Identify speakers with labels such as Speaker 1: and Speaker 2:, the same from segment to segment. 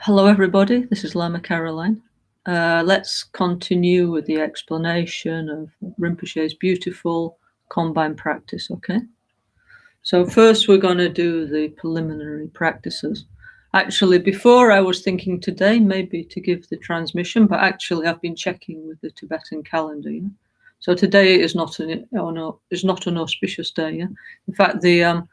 Speaker 1: Hello everybody, this is Lama Caroline. Let's continue with the explanation of Rinpoche's beautiful combined practice, okay? So first we're going to do the preliminary practices. Actually, before I was thinking today maybe to give the transmission, but actually I've been checking with the Tibetan calendar. Yeah? So today is not an auspicious day. Yeah? In fact, the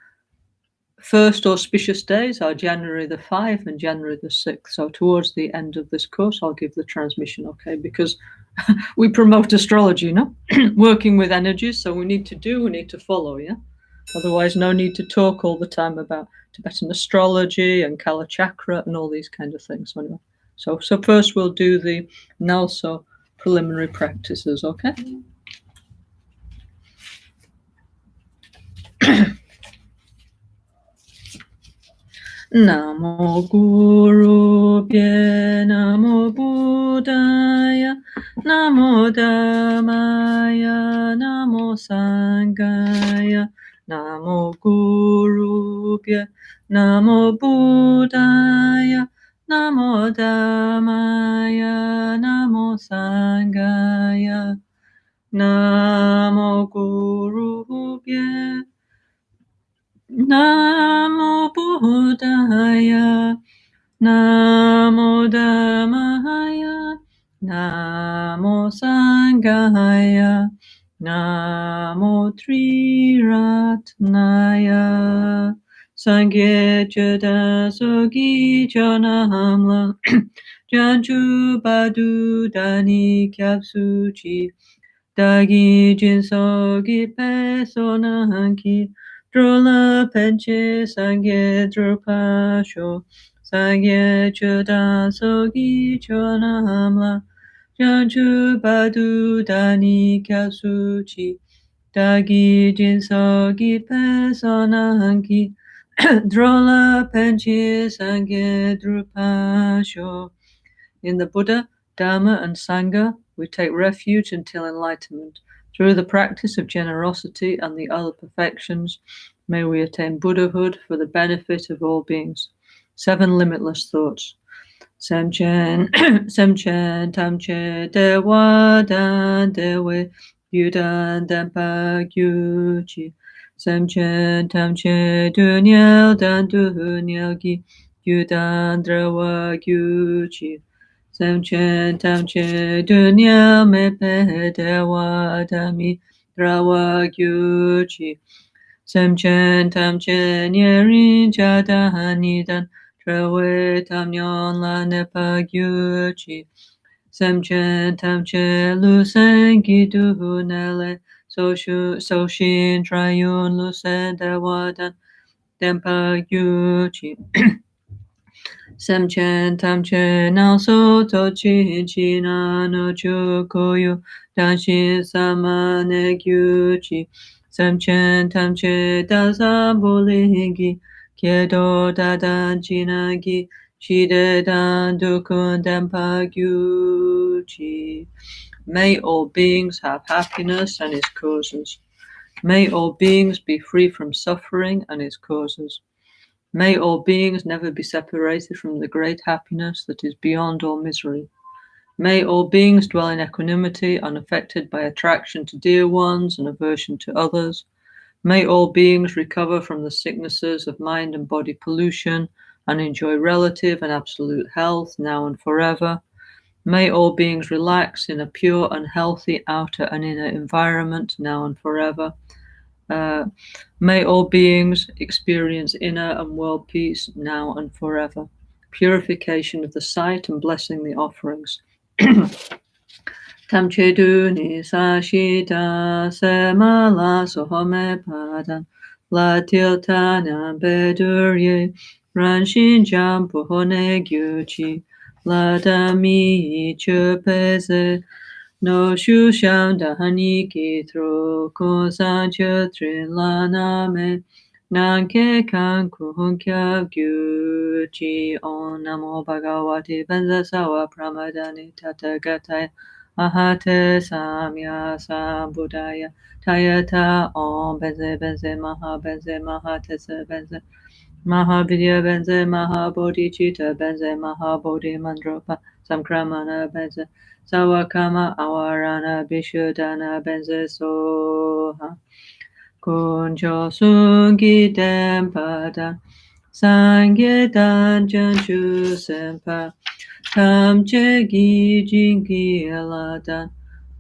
Speaker 1: first auspicious days are January the 5th and January the 6th. So towards the end of this course, I'll give the transmission, okay? Because we promote astrology, you know, working with energies. So we need to follow, yeah? Otherwise, no need to talk all the time about Tibetan astrology and Kala Chakra and all these kind of things. Anyway, so first we'll do the NgalSo preliminary practices, okay? Namo Guru Pye, Namo Buddhaya, Namo Dhammaya, Namo Sanghaya, Namo Guru Pye, Namo Buddhaya, Namo Dhammaya, Namo Sanghaya, Namo Guru Pye, Namo Buddhaya, Namo Dhammaya, Namo Sanghaya, Namo Triratnaya, Sangye Cheda Sogi Chanamla, Janchu Badu Dani Kyapsuchi, Dagi Jinsogi Pesonanki, Drola Penche Sangye Drupasho, Sangye Chodan Sogi Chonamla, Janchu Badu Dani Kyasuchi, Dagi Jinsogi Pesonanki, Drola Penche Sangye Drupasho. In the Buddha, Dharma, and Sangha, we take refuge until enlightenment. Through the practice of generosity and the other perfections, may we attain Buddhahood for the benefit of all beings. 7 limitless thoughts. Semchen, Semchen, Tamche, Dewa, Dan, Dewe, Yudan, Dampa, Gyuchi. Semchen, Tamche, Dunyel, Dan, Dunyel, Gi, Yudan, Drawa, Gyuchi. Semchen, Tamche, Dunyel, Mepe, Dewa, Dami, Drawa, Gyuchi. Semchen, Tamche, Nyerin, Chadahanidan, Trawe Tamnyon La Nepa Gyuchi, Semchen Tamche Lusen Gidu Nele, Soshin Trayun Lusen Dawadan, Dempa Gyuchi. Semchen Tamche Nalso Tochi China no Chukoyu, Danshin Samane Gyuchi, Semchen Tamche Dazabuligi, Kiedo Dadan Jinagi, Shide Dan Dukun Dampa Gyuchi. May all beings have happiness and its causes. May all beings be free from suffering and its causes. May all beings never be separated from the great happiness that is beyond all misery. May all beings dwell in equanimity, unaffected by attraction to dear ones and aversion to others. May all beings recover from the sicknesses of mind and body pollution and enjoy relative and absolute health now and forever. May all beings relax in a pure and healthy outer and inner environment now and forever. May all beings experience inner and world peace now and forever. Purification of the sight and blessing the offerings. Tamcheduni sashita semala sohome padan la tiltana bedurye ranshin jampuhone gyuchi la dami chupeze no shusham dahani kitro kosan chutrilana me nanke kanku hunkya gyuchi on namo bhagavati benza sawa pramadani tatagatai Ahate Samya Sambuddhaya Tayata Om Benze Benze Maha Benze Maha Tese Benze Mahavidya benze Mahabodhicitta benze Mahabodhi Mandropa Samkramana benze Sawakama Awarana Vishuddhana benze Soha Kunjo Sungi Dempada Sangyedan Janchu Sempa Tamche Gijingi Eladan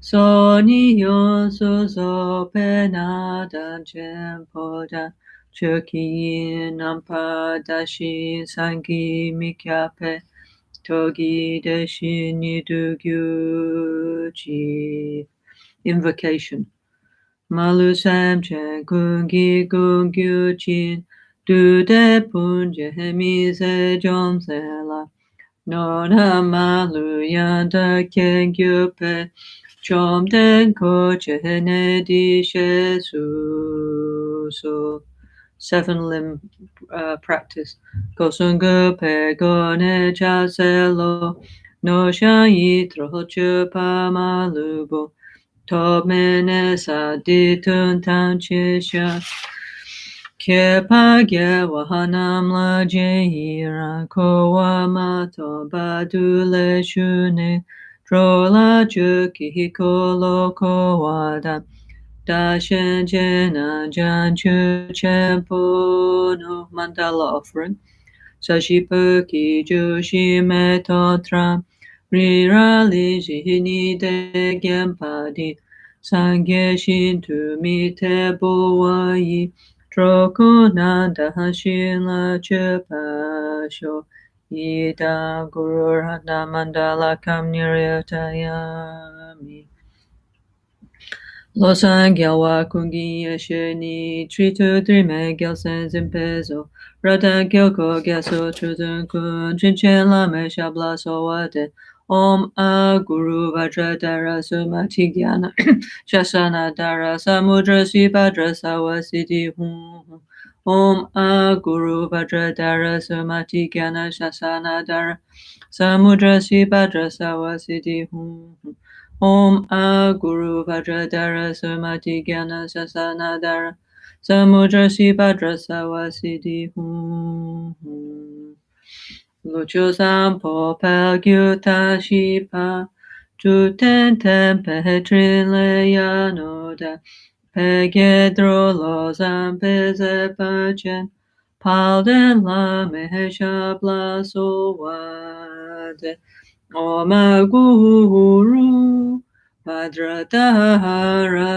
Speaker 1: Soni Yonsu Zopenadan Chempodan Chuki Nampa Dashi Sangi Mikyape Togi Deshi Nidugyuchi. Invocation. Malu Samchen Kungi Gungyuchin Dude Punje Hemise Jomsela Nona Malu Yanda Kengyupe Chom Den Koche Henedi Shesu. So 7 limb practice. Gosunga pe gone chaselo no shanyi trochu pa malubo. Tobmene sa ditun tan chisha. Kepagye wahanam la jehira kowa mato badule shune. Drola juki hikolo kowada. Dashen jena janchu chempo no mandala offering. Sashipuki Joshi Metotra Rirali Jihini De Gempadi Sangye Shintu Mite Bowayi Trokunanda Hashila Chepasho Ida Guru Radha Mandala Kamniryatayami Losan Gyawa Kungi Yesheni Tritu Drime Gelsen Zimpezo Rada Gyoko Gyaso Trudun Kun Chinchen Lame Shabla Sowade Om A Guru Vajradara Sumati Gyana Shasana Dara Samudra Sibhadra Sawasiti Hum Om A Guru Vajradara Sumati Gyana Shasana Dara Samudra Sibhadra Sawasiti Hum Om A Guru Vajradara Sumati Gyana Sasanadara Samudra Sibhadra Sawasiti Hum Lucho Sampo Pagyuta Shipa Juten Tempe Trile Yanoda Pegedro Lozam Pezepachen Palden La Mehesha Blasowade Om Guru Vajradhara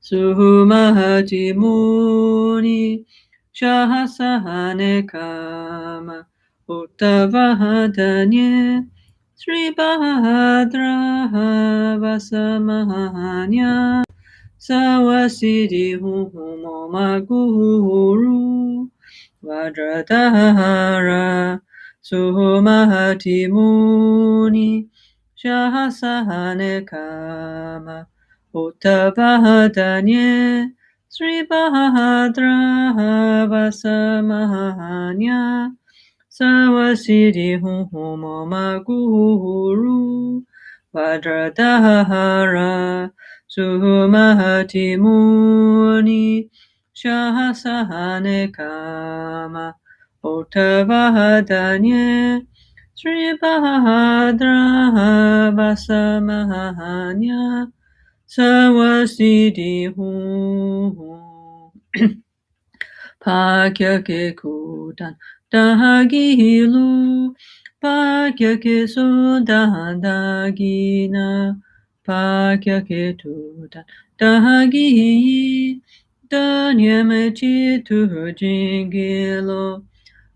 Speaker 1: Suhumati Muni Shahasahane Kama Uttavahadanye Sri Bahadra Vasamahanya Sawasiti Hum Om Guru Vajradhara Suhumati Muni Shahasahane Kama Uttavahadanye Sri Bahadra Vasamahanya Sawasiti Hum Om Guru Vajradhara Suhumati Muni Shahasahane Kama Uttavahadanye Sri Bahadra Vasamahanya Sawasiti Hum Pakyake Kudan Dahagilu Pakyake Sudan Dagina Pakyake Tudan Dahagi Danyamachi Tujingilo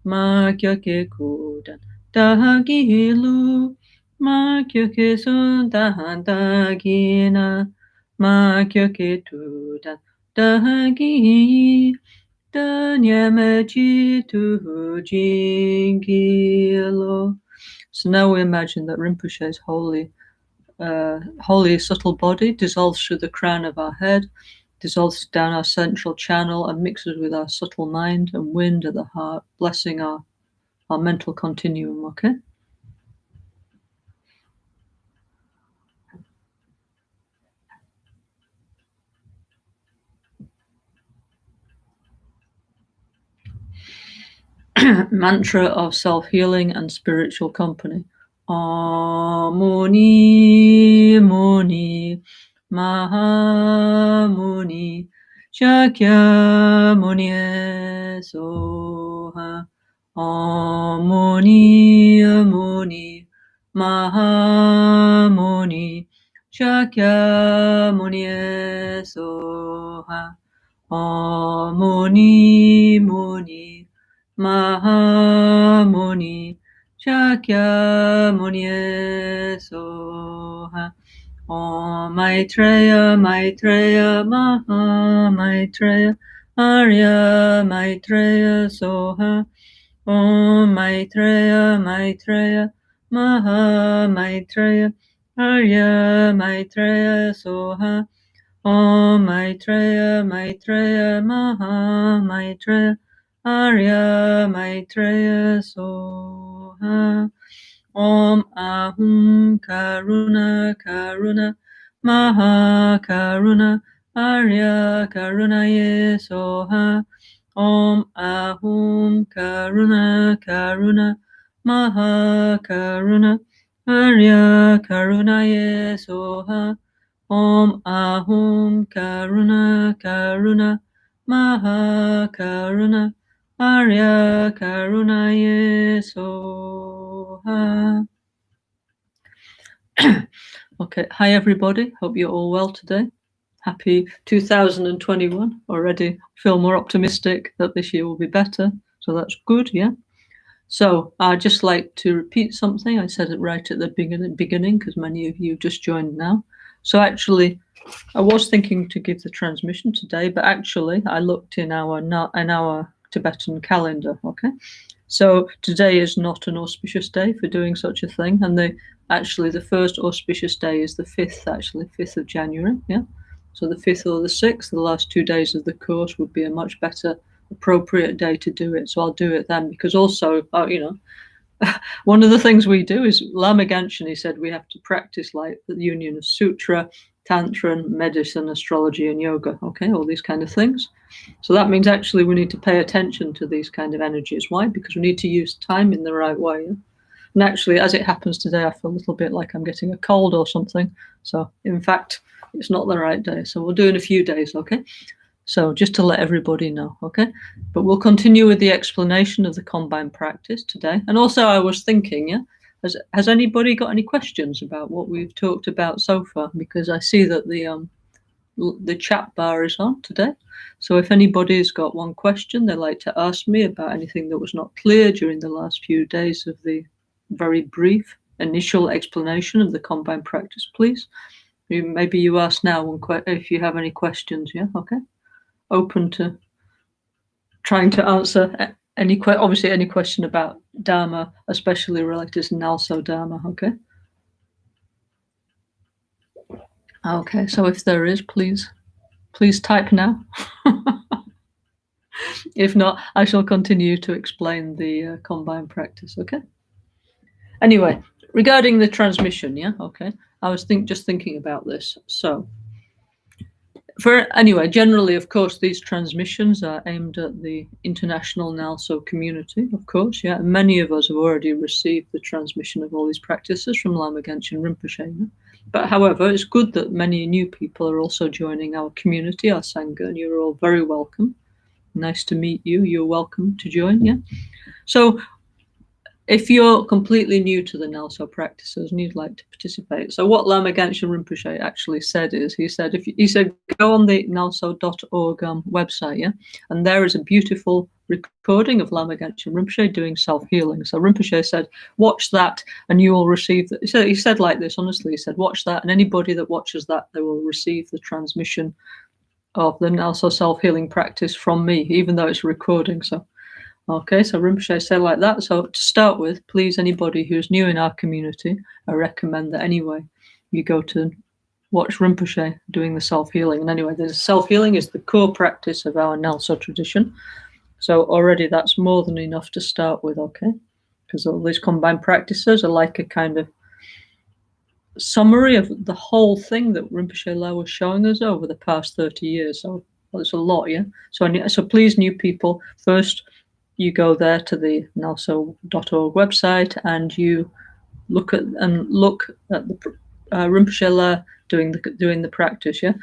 Speaker 1: Makyake Kudan Dahagilu Makyake Sudan Dagina Makyake Tudan Dahagi So now we imagine that Rinpoche's holy subtle body dissolves through the crown of our head, dissolves down our central channel and mixes with our subtle mind and wind at the heart, blessing our mental continuum, okay? Mantra of self-healing and spiritual company. Muni Muni Mahamuni Shakya Muni Soha. Muni Muni Mahamuni Shakya Muni Soha. Muni Muni Mahamuni Shakya Muni Soha. Om Maitreya Maitreya Maha Maitreya Arya Maitreya Soha. Om Maitreya Maitreya Maha Maitreya Arya Maitreya Soha. Om Maitreya Maitreya Maha Maitreya Arya Maitreya Soha. Om Ahum Karuna Karuna Maha Karuna Arya Karunaye Soha. Om Ahum Karuna Karuna Maha Karuna Arya Karunaye Soha. Om Ahum Karuna Karuna Maha Karuna Arya Karunaye Soha. Okay, hi everybody. Hope you're all well today. Happy 2021. Already feel more optimistic that this year will be better. So that's good, yeah. So I'd just like to repeat something. I said it right at the beginning because many of you just joined now. So actually, I was thinking to give the transmission today, but actually I looked in our Tibetan calendar, okay? So today is not an auspicious day for doing such a thing, and the first auspicious day is the 5th, 5th of January, yeah? So the 5th or the 6th, the last 2 days of the course would be a much better appropriate day to do it. So I'll do it then, because also, one of the things we do is Lama Caroline, he said we have to practice like the union of sutra, tantra, medicine, astrology, and yoga. Okay, all these kind of things. So that means actually we need to pay attention to these kind of energies. Why? Because we need to use time in the right way. And actually, as it happens today, I feel a little bit like I'm getting a cold or something. So in fact, it's not the right day. So we'll do it in a few days, okay? So just to let everybody know, okay? But we'll continue with the explanation of the combined practice today. And also I was thinking, yeah, has anybody got any questions about what we've talked about so far? Because I see that the chat bar is on today. So if anybody's got one question they'd like to ask me about anything that was not clear during the last few days of the very brief initial explanation of the combined practice, please. Maybe you ask now if you have any questions, yeah, okay? Open to trying to answer any question about Dharma, especially related to NgalSo Dharma, okay? Okay, so if there is, please type now. If not, I shall continue to explain the combined practice, okay? Anyway, regarding the transmission, yeah, okay? I was just thinking about this. So, generally, of course, these transmissions are aimed at the international NgalSo community, of course, yeah. Many of us have already received the transmission of all these practices from Lama Caroline Rinpoche. But however, it's good that many new people are also joining our community, our Sangha, and you're all very welcome. Nice to meet you. You're welcome to join, yeah. So if you're completely new to the NgalSo practices and you'd like to participate, so what Lama Caroline Rinpoche actually said is, he said go on the ngalso.org website, yeah, and there is a beautiful recording of Lama Caroline Rinpoche doing self-healing. So Rinpoche said, watch that and you will receive that. He said like this, honestly, he said, watch that, and anybody that watches that, they will receive the transmission of the NgalSo self-healing practice from me, even though it's a recording. So okay, so Rinpoche said like that. So to start with, please, anybody who's new in our community, I recommend that anyway, you go to watch Rinpoche doing the self-healing. And anyway, the self-healing is the core practice of our NgalSo tradition. So already that's more than enough to start with, okay? Because all these combined practices are like a kind of summary of the whole thing that Rinpoche La was showing us over the past 30 years. So it's a lot, yeah? So please, new people, first, you go there to the ngalso.org website and you look at the Rinpoche doing the practice. Yeah,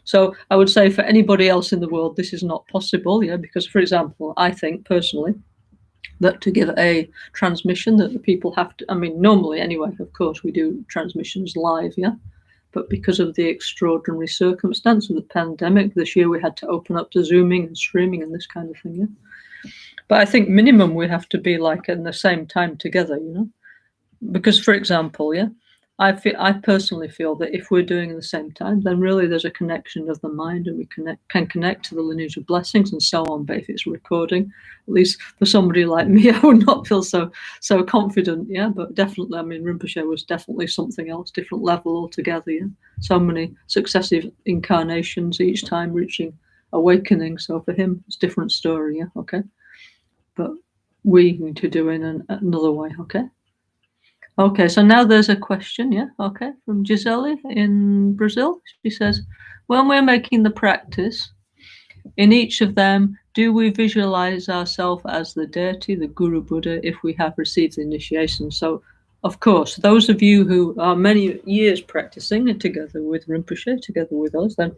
Speaker 1: so I would say for anybody else in the world this is not possible. Yeah, because for example, I think personally that to give a transmission that the people have to, I mean, normally anyway, of course we do transmissions live. Yeah, but because of the extraordinary circumstance of the pandemic this year, we had to open up to Zooming and streaming and this kind of thing. Yeah, but I think minimum we have to be like in the same time together, because for example, yeah, I personally feel that if we're doing it at the same time, then really there's a connection of the mind, and we can connect to the lineage of blessings and so on. But if it's recording, at least for somebody like me, I would not feel so confident. Yeah, but definitely, I mean, Rinpoche was definitely something else, different level altogether. Yeah, so many successive incarnations, each time reaching awakening. So for him, it's a different story. Yeah, okay, but we need to do it in another way. Okay. Okay, so now there's a question, yeah, okay, from Gisele in Brazil. She says, when we're making the practice, in each of them, do we visualize ourselves as the deity, the Guru Buddha, if we have received the initiation? So, of course, those of you who are many years practicing together with Rinpoche, together with us, then,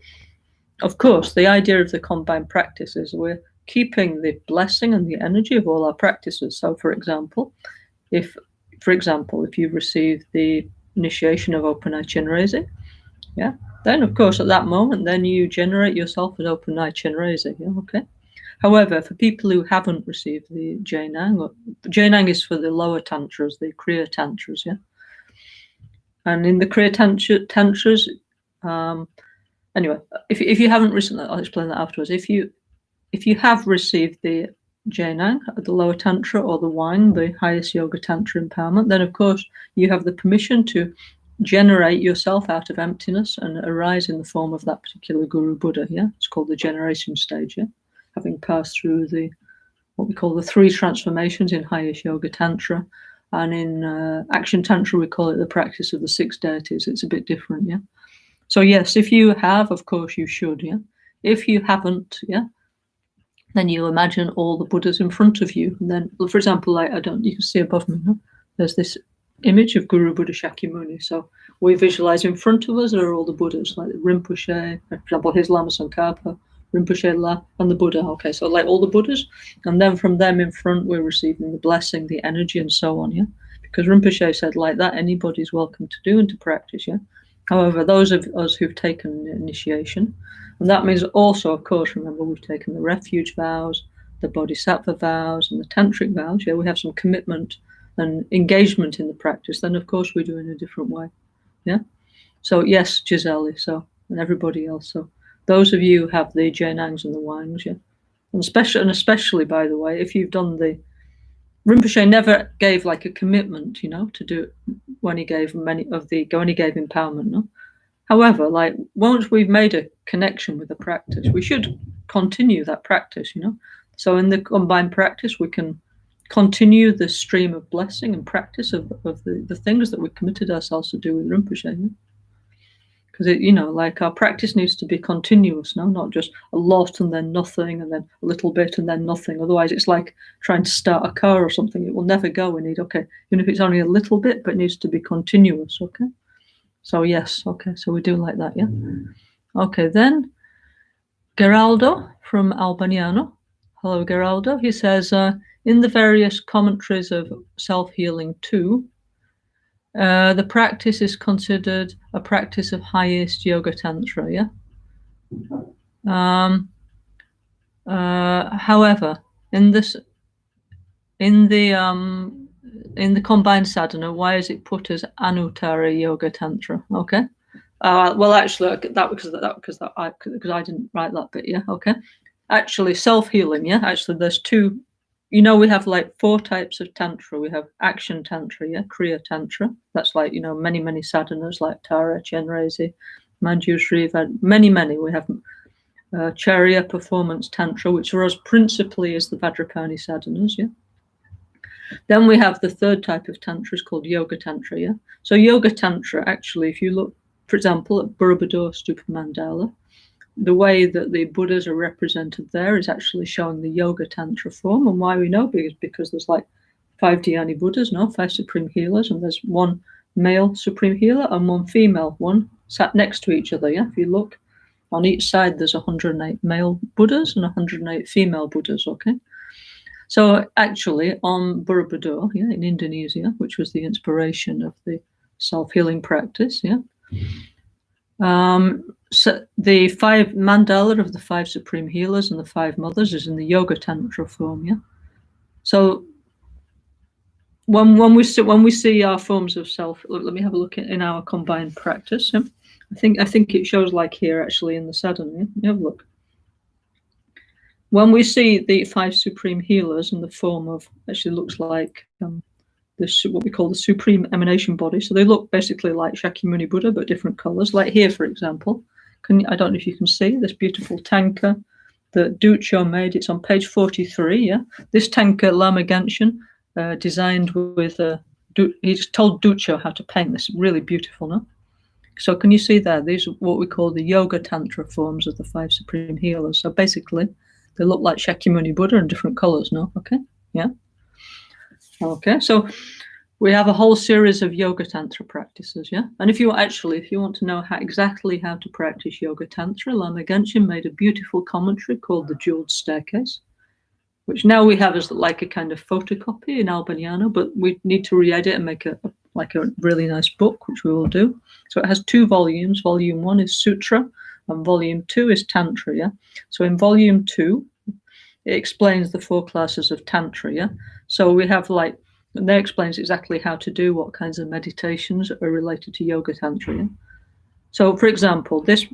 Speaker 1: of course, the idea of the combined practice is we're keeping the blessing and the energy of all our practices. So, for example, if you've received the initiation of Open Eye Chenrezig, yeah, then of course at that moment, then you generate yourself as Open Eye Chenrezig, yeah, okay. However, for people who haven't received the Jainang is for the lower tantras, the Kriya tantras, yeah. And in the Kriya tantras, anyway, if you haven't recently, I'll explain that afterwards. If you have received the Jainang, the lower tantra, or the Wang, the highest yoga tantra empowerment, then of course you have the permission to generate yourself out of emptiness and arise in the form of that particular Guru Buddha. Yeah, it's called the generation stage. Yeah, having passed through what we call the 3 transformations in highest yoga tantra, and in action tantra we call it the practice of the 6 deities. It's a bit different. Yeah. So yes, if you have, of course you should. Yeah. If you haven't, yeah, then you imagine all the Buddhas in front of you. And then, for example, like you can see above me, huh? There's this image of Guru Buddha Shakyamuni. So we visualize in front of us are all the Buddhas, like Rinpoche, for example, his Lama Tsongkhapa, Rinpoche La, and the Buddha. Okay, so like all the Buddhas. And then from them in front, we're receiving the blessing, the energy, and so on, yeah? Because Rinpoche said like that, anybody's welcome to do and to practice, yeah? However, those of us who've taken initiation, and that means also, of course, remember, we've taken the refuge vows, the bodhisattva vows, and the tantric vows. Yeah, we have some commitment and engagement in the practice. Then, of course, we do it in a different way. Yeah. So yes, Gisele, so, and everybody else. So those of you who have the Jainangs and the Wangs, yeah, and especially, by the way, if you've done the Rinpoche never gave like a commitment, to do it when he gave empowerment. No. However, like once we've made a connection with the practice, we should continue that practice, So in the combined practice, we can continue the stream of blessing and practice of the things that we committed ourselves to do with Rinpoche. Because like our practice needs to be continuous, not just a lot and then nothing and then a little bit and then nothing. Otherwise, it's like trying to start a car or something. It will never go. We need, okay, even if it's only a little bit, but it needs to be continuous, okay? So yes, okay, so we do like that, yeah? Okay, then Geraldo from Albagnano. Hello, Geraldo. He says, in the various commentaries of Self-Healing 2, the practice is considered a practice of highest yoga tantra, yeah? However, in the combined sadhana, why is it put as Anuttara Yoga Tantra? Okay. Well, actually, because I didn't write that bit. Yeah. Okay. Actually, self-healing. Yeah. Actually, there's 2. We have like 4 types of tantra. We have action tantra. Yeah. Kriya tantra. That's like many sadhanas like Tara, Chenrezig, Manjushri, many. We have Charya performance tantra, which for us principally is the Vajrapani sadhanas. Yeah. Then we have the 3rd type of tantra is called yoga tantra. Yeah. So yoga tantra, actually, if you look, for example, at Borobudur Stupa Mandala, the way that the Buddhas are represented there is actually showing the Yoga Tantra form. And why we know is because there's like 5 Dhyani Buddhas, 5 Supreme Healers, and there's one male Supreme Healer and one female one sat next to each other. Yeah, if you look on each side, there's 108 male Buddhas and 108 female Buddhas. Okay, so actually on Borobudur, in Indonesia, which was the inspiration of the self-healing practice, so the 5 mandala of the 5 Supreme Healers and the 5 mothers is in the Yoga Tantra form. So when we see our forms of self, let me have a look in our combined practice. I think it shows like here actually in the sadhana. Have a look. When we see the 5 Supreme Healers in the form of, actually looks like this, what we call the Supreme Emanation Body. So they look basically like Shakyamuni Buddha, but different colors. Like here, for example, I don't know if you can see this beautiful tanka that Ducho made. It's on page 43. This tanka Lama Genshin designed with he's told Ducho how to paint this. Really beautiful, no? So can you see there? These are what we call the Yoga Tantra forms of the 5 Supreme Healers. So basically, they look like Shakyamuni Buddha in different colors, no? Okay, yeah. Okay, so we have a whole series of Yoga Tantra practices, And if you want to know exactly how to practice Yoga Tantra, Lama Genshin made a beautiful commentary called The Jeweled Staircase, which now we have as like a kind of photocopy in Albagnano, but we need to re-edit and make a really nice book, which we will do. So it has 2 volumes. Volume 1 is Sutra, and Volume 2 is Tantra, So in Volume 2, it explains the 4 classes of Tantra, So we have and there explains exactly how to do what kinds of meditations are related to Yoga Tantra. So, for example, this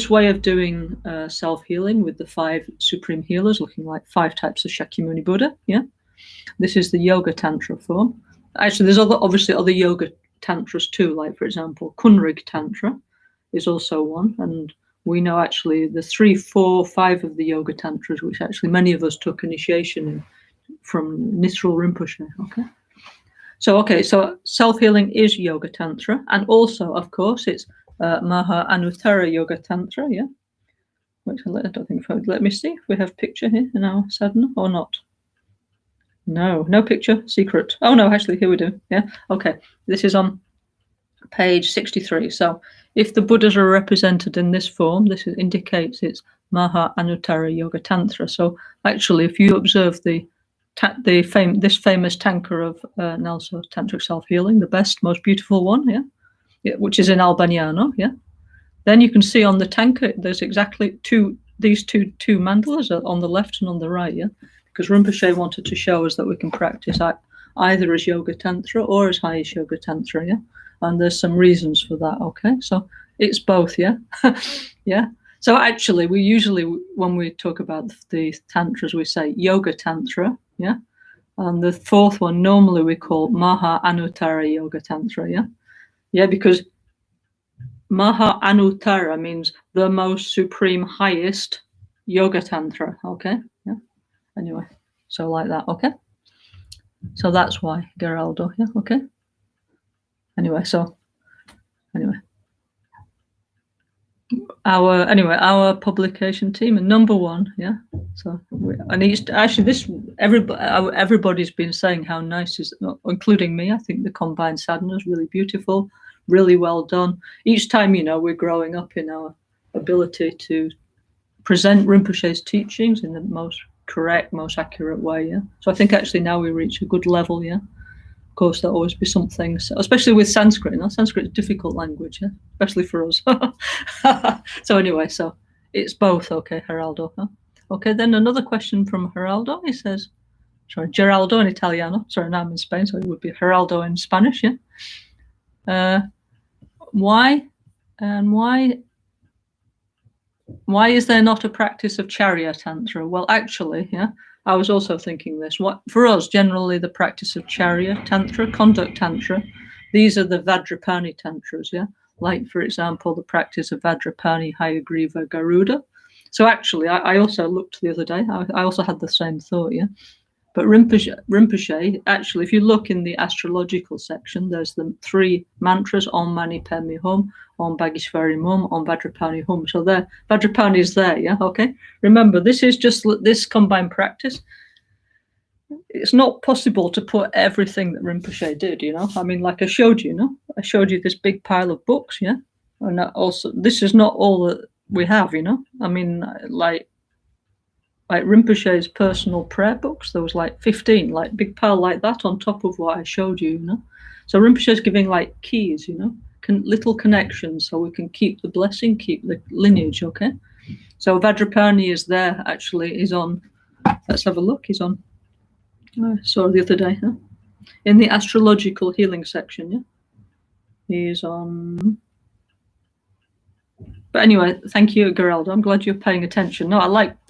Speaker 1: way of doing self-healing with the 5 Supreme Healers, looking like 5 types of Shakyamuni Buddha, This is the Yoga Tantra form. Actually, there's obviously other Yoga Tantras too, like, for example, Kunrig Tantra is also one, and we know actually the 3, 4, 5 of the Yoga Tantras, which actually many of us took initiation in from Nisral Rinpoche. So self-healing is Yoga Tantra, and also, of course, it's Maha Anuttara Yoga Tantra, Which I don't think let me see if we have picture here in our sadhana or not. No picture, secret. Oh no, actually here we do. Okay. This is on page 63. So if the Buddhas are represented in this form, this indicates it's Maha Anuttara Yoga Tantra. So actually, if you observe this famous tanka of NgalSo Tantric Self-Healing, the best, most beautiful one, which is in Albagnano, then you can see on the tanka there's exactly these two mandalas on the left and on the right, because Rinpoche wanted to show us that we can practice either as Yoga Tantra or as High Yoga Tantra, and there's some reasons for that. Okay, so it's both, So actually, we usually, when we talk about the tantras, we say Yoga Tantra, and the 4th one normally we call Maha Anuttara Yoga Tantra, because Maha Anuttara means the most supreme, highest Yoga Tantra. Okay, Anyway, so like that. Okay, so that's why Geraldo. Okay. Anyway. Our publication team and number 1, So everybody's been saying how nice is, including me. I think the combined sadhana is really beautiful, really well done. Each time, we're growing up in our ability to present Rinpoche's teachings in the most correct, most accurate way. So I think actually now we reach a good level. Of course, there'll always be some things, especially with Sanskrit. Sanskrit is a difficult language, especially for us. So anyway, so it's both. Okay, Geraldo. Okay, then another question from Geraldo. He says, Geraldo in Italiano. Sorry, now I'm in Spain, so it would be Geraldo in Spanish. Why is there not a practice of Charya Tantra? Well, actually, I was also thinking this. For us, generally, the practice of Charya Tantra, Conduct Tantra, these are the Vajrapani Tantras, Like, for example, the practice of Vajrapani, Hayagriva, Garuda. So actually, I also looked the other day. I also had the same thought, But Rinpoche, actually, if you look in the astrological section, there's the 3 mantras: Om Mani Padme Hum, Om Bhageshwari Mum, Om Vajrapani Hum. So there, Vajrapani is there, yeah? Okay? Remember, this is just this combined practice. It's not possible to put everything that Rinpoche did, you know? I mean, like I showed you, I showed you this big pile of books, yeah? And also, this is not all that we have, you know? I mean, like Rinpoche's personal prayer books, there was like 15, like big pile like that on top of what I showed you, you know? So Rinpoche's giving like keys, you know, little connections so we can keep the blessing, keep the lineage, okay? So Vajrapani is there, actually, he's on, let's have a look, he's on, I saw the other day, huh? In the astrological healing section, yeah? He's on, but anyway, thank you, Geraldo. I'm glad you're paying attention. No, I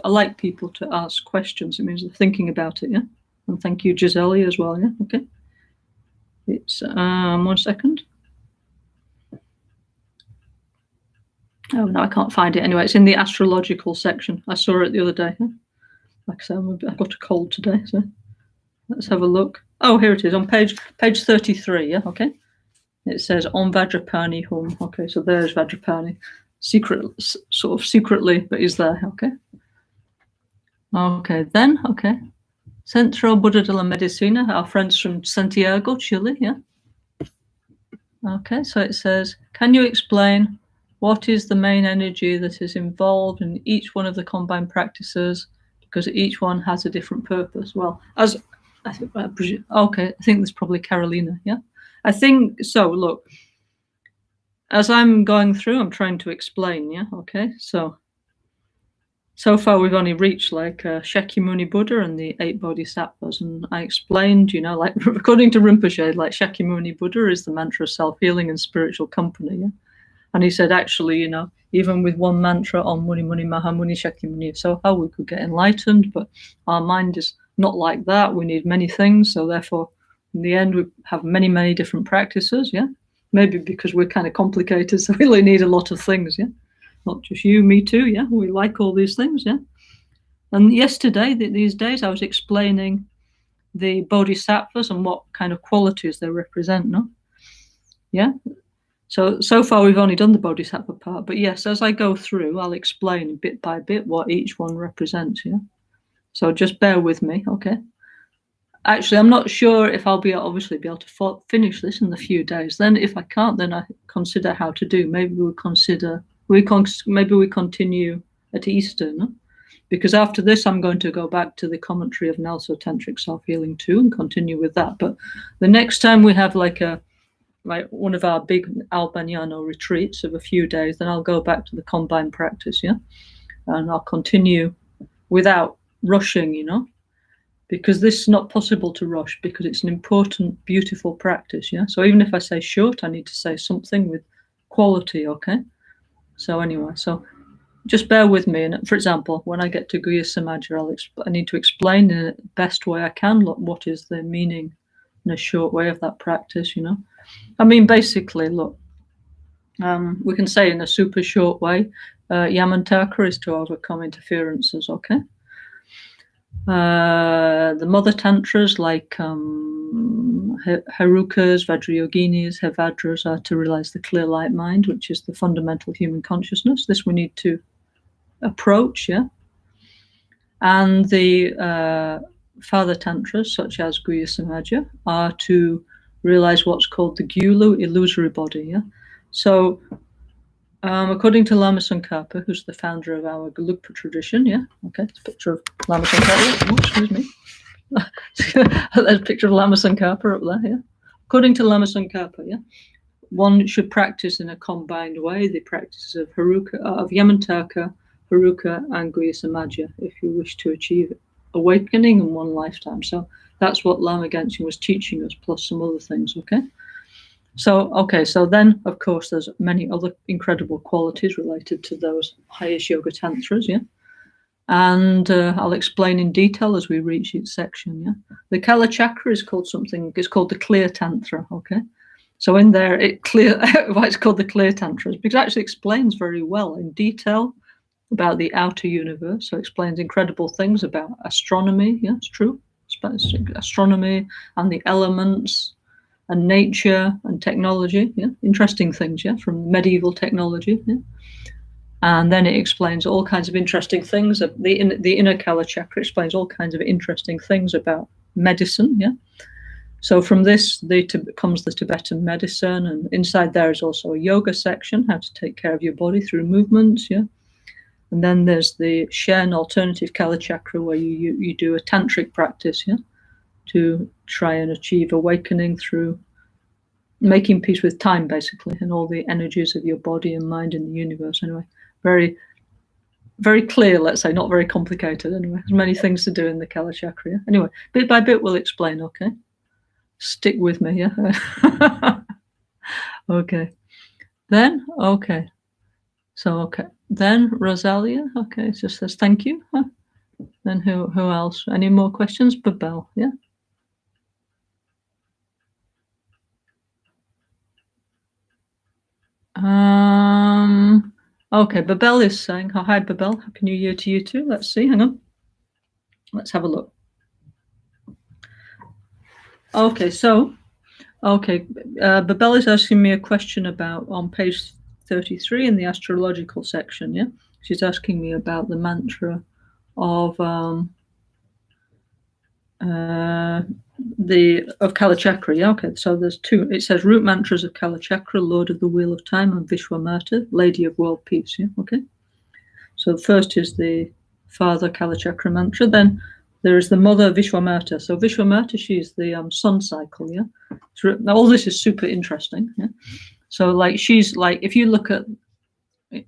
Speaker 1: like people to ask questions. It means they're thinking about it, yeah? And thank you, Giselle, as well, yeah? Okay. It's, 1 second. Oh, no, I can't find it. Anyway, it's in the astrological section. I saw it the other day. Yeah? Like I said, I've got a cold today, so let's have a look. Oh, here it is on page 33, yeah? Okay. It says, Om Vajrapani Hum. Okay, so there's Vajrapani. Sort of secretly, but he's there, okay? Okay, then, okay. Centro Buddha de la Medicina, our friends from Santiago, Chile, yeah? Okay, so it says, can you explain what is the main energy that is involved in each one of the combined practices? Because each one has a different purpose. Well, as I think, okay, I think there's probably Carolina, yeah? I think, so look, as I'm going through, I'm trying to explain, yeah? Okay, so far we've only reached like Shakyamuni Buddha and the 8 Bodhisattvas, and I explained, you know, like according to Rinpoche, like Shakyamuni Buddha is the mantra of self-healing and spiritual company, yeah? And he said, actually, you know, even with one mantra on Muni Muni Maha Muni Shakyamuni Soha, we could get enlightened, but our mind is not like that. We need many things, so therefore, in the end, we have many different practices, yeah? Maybe because we're kind of complicated, so we really need a lot of things, yeah? Not just you, me too, yeah? We like all these things, yeah? And yesterday, these days, I was explaining the bodhisattvas and what kind of qualities they represent, no? Yeah? So far, we've only done the bodhisattva part, but yes, as I go through, I'll explain bit by bit what each one represents, yeah? So just bear with me, okay? Actually, I'm not sure if I'll obviously be able to finish this in a few days. Then if I can't, then I consider how to do. Maybe we continue at Easter, no? Because after this, I'm going to go back to the commentary of NgalSo Tantric Self-Healing 2 and continue with that. But the next time we have like one of our big Albagnano retreats of a few days, then I'll go back to the combined practice, yeah? And I'll continue without rushing, you know? Because this is not possible to rush because it's an important, beautiful practice, yeah? So even if I say short, I need to say something with quality, okay? So anyway, so just bear with me. And for example, when I get to Guya Samaja, I need to explain in the best way I can what is the meaning in a short way of that practice, you know? I mean, basically, look, we can say in a super short way, Yamantaka is to overcome interferences, okay? The mother tantras like Harukas, Vajrayoginis, Hevadras are to realize the clear light mind, which is the fundamental human consciousness. This we need to approach, yeah? And the father tantras, such as Guya Samaja, are to realize what's called the Gyulu, illusory body, yeah? So according to Lama Tsongkhapa, who's the founder of our Gelugpa tradition, yeah? Okay, it's a picture of Lama Tsongkhapa. Oh, excuse me. There's a picture of Lama Tsongkhapa up there, yeah? According to Lama Tsongkhapa, yeah? One should practice in a combined way the practices of Yamantaka, Haruka, and Guya Samaja if you wish to achieve awakening in one lifetime. So that's what Lama Genshin was teaching us, plus some other things, okay? So then, of course, there's many other incredible qualities related to those highest yoga tantras, yeah? And I'll explain in detail as we reach each section, yeah? The Kala Chakra is called the Clear Tantra, okay? So in there, why it's called the Clear Tantra is because it actually explains very well in detail about the outer universe. So it explains incredible things about astronomy, yeah, it's true. astronomy and the elements and nature and technology. Yeah, interesting things. Yeah, from medieval technology. Yeah. And then it explains all kinds of interesting things. The inner Kala chakra explains all kinds of interesting things about medicine. Yeah. So from this comes the Tibetan medicine, and inside there is also a yoga section, how to take care of your body through movements. Yeah. And then there's the Shen alternative Kala chakra, where you do a tantric practice. Yeah. To try and achieve awakening through making peace with time, basically, and all the energies of your body and mind in the universe. Anyway, very, very clear, let's say, not very complicated. Anyway, there's many things to do in the Kala chakra. Yeah? Anyway, bit by bit, we'll explain. Okay, stick with me. Yeah. Okay. Then okay. So okay. Then Rosalia. Okay, it just says thank you. Huh? Then who else? Any more questions? Babel. Yeah. Okay, Babel is saying, oh, hi Babel, Happy New Year to you too. Let's see, hang on. Let's have a look. Okay, so, Babel is asking me a question about on page 33 in the astrological section, yeah? She's asking me about the mantra of Kala Chakra. Yeah, okay. So there's two. It says root mantras of Kala Chakra, Lord of the Wheel of Time, and Vishwamata, Lady of World Peace. Yeah, okay. So first is the Father Kala Chakra mantra. Then there is the Mother Vishwamata. So Vishwamata, she's the sun cycle. Yeah. Now all this is super interesting. Yeah. So like she's like, if you look at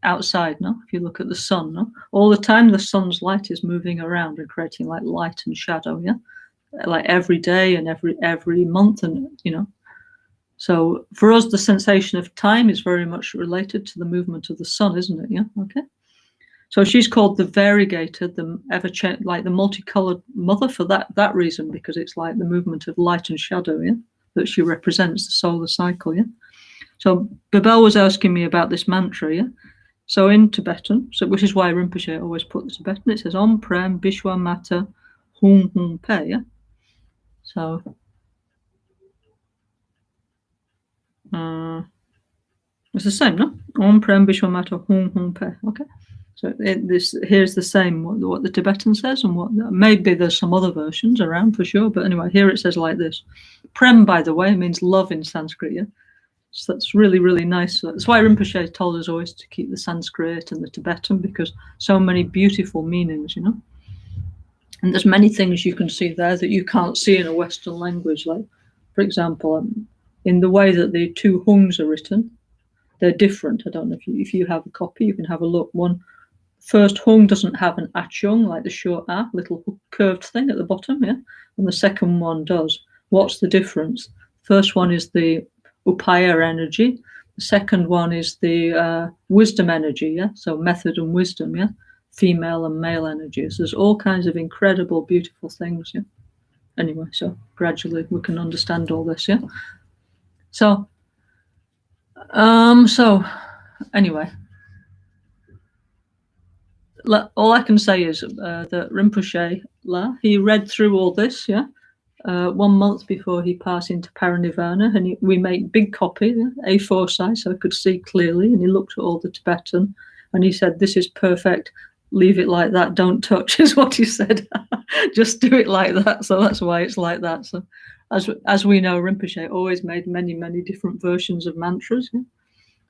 Speaker 1: outside, no, if you look at the sun, no, all the time the sun's light is moving around and creating like light and shadow. Yeah. Like every day and every month, and so for us the sensation of time is very much related to the movement of the sun, isn't it? Yeah. Okay. So she's called the variegated, the like the multicolored mother for that reason, because it's like the movement of light and shadow, yeah, that she represents the solar cycle. Yeah. So Babel was asking me about this mantra. Yeah. So in Tibetan, which is why Rinpoche always put the Tibetan, it says Om Prem Bishwa Mata Hum Hum Pe. Yeah. So it's the same, no? Om Prem Bishwa Mata Hum Hum Pe. Okay. So here's the same what the Tibetan says, and what maybe there's some other versions around for sure, but anyway, here it says like this. Prem, by the way, means love in Sanskrit. Yeah, so that's really, really nice. That's why Rinpoche told us always to keep the Sanskrit and the Tibetan, because so many beautiful meanings, And there's many things you can see there that you can't see in a Western language. Like, for example, in the way that the two hungs are written, they're different. I don't know if you have a copy, you can have a look. One first hung doesn't have an achung, like the short a, little curved thing at the bottom, yeah? And the second one does. What's the difference? First one is the upaya energy. The second one is the wisdom energy, yeah? So method and wisdom, yeah? Female and male energies. There's all kinds of incredible, beautiful things, yeah? Anyway, so gradually we can understand all this, yeah? So anyway, all I can say is that Rinpoche, he read through all this, yeah, 1 month before he passed into Parinirvana, and we made big copy, A4 size, so I could see clearly, and he looked at all the Tibetan, and he said, this is perfect, leave it like that, don't touch, is what he said. Just do it like that, so that's why it's like that. So as we know, Rinpoche always made many, many different versions of mantras, yeah?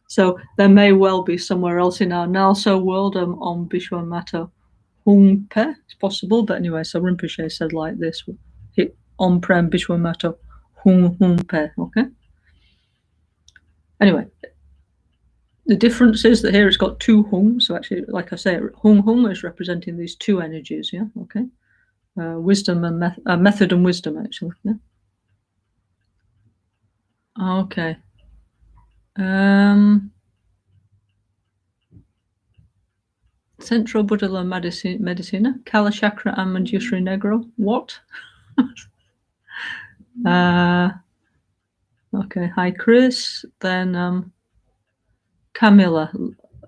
Speaker 1: So there may well be somewhere else in our NgalSo world on Bishwa Mata Hung Pe. It's possible, but anyway, so Rinpoche said like this: on prem Bishwa Mata Hung Pe. Okay. Anyway, the difference is that here it's got two hung. So actually, like I say, hung is representing these two energies. Yeah. Okay. Wisdom and method and wisdom, actually. Yeah. Okay. Central Buddha Medicina, Kala Chakra and Manjusri Negro. What? Okay, hi Chris. Then Camilla.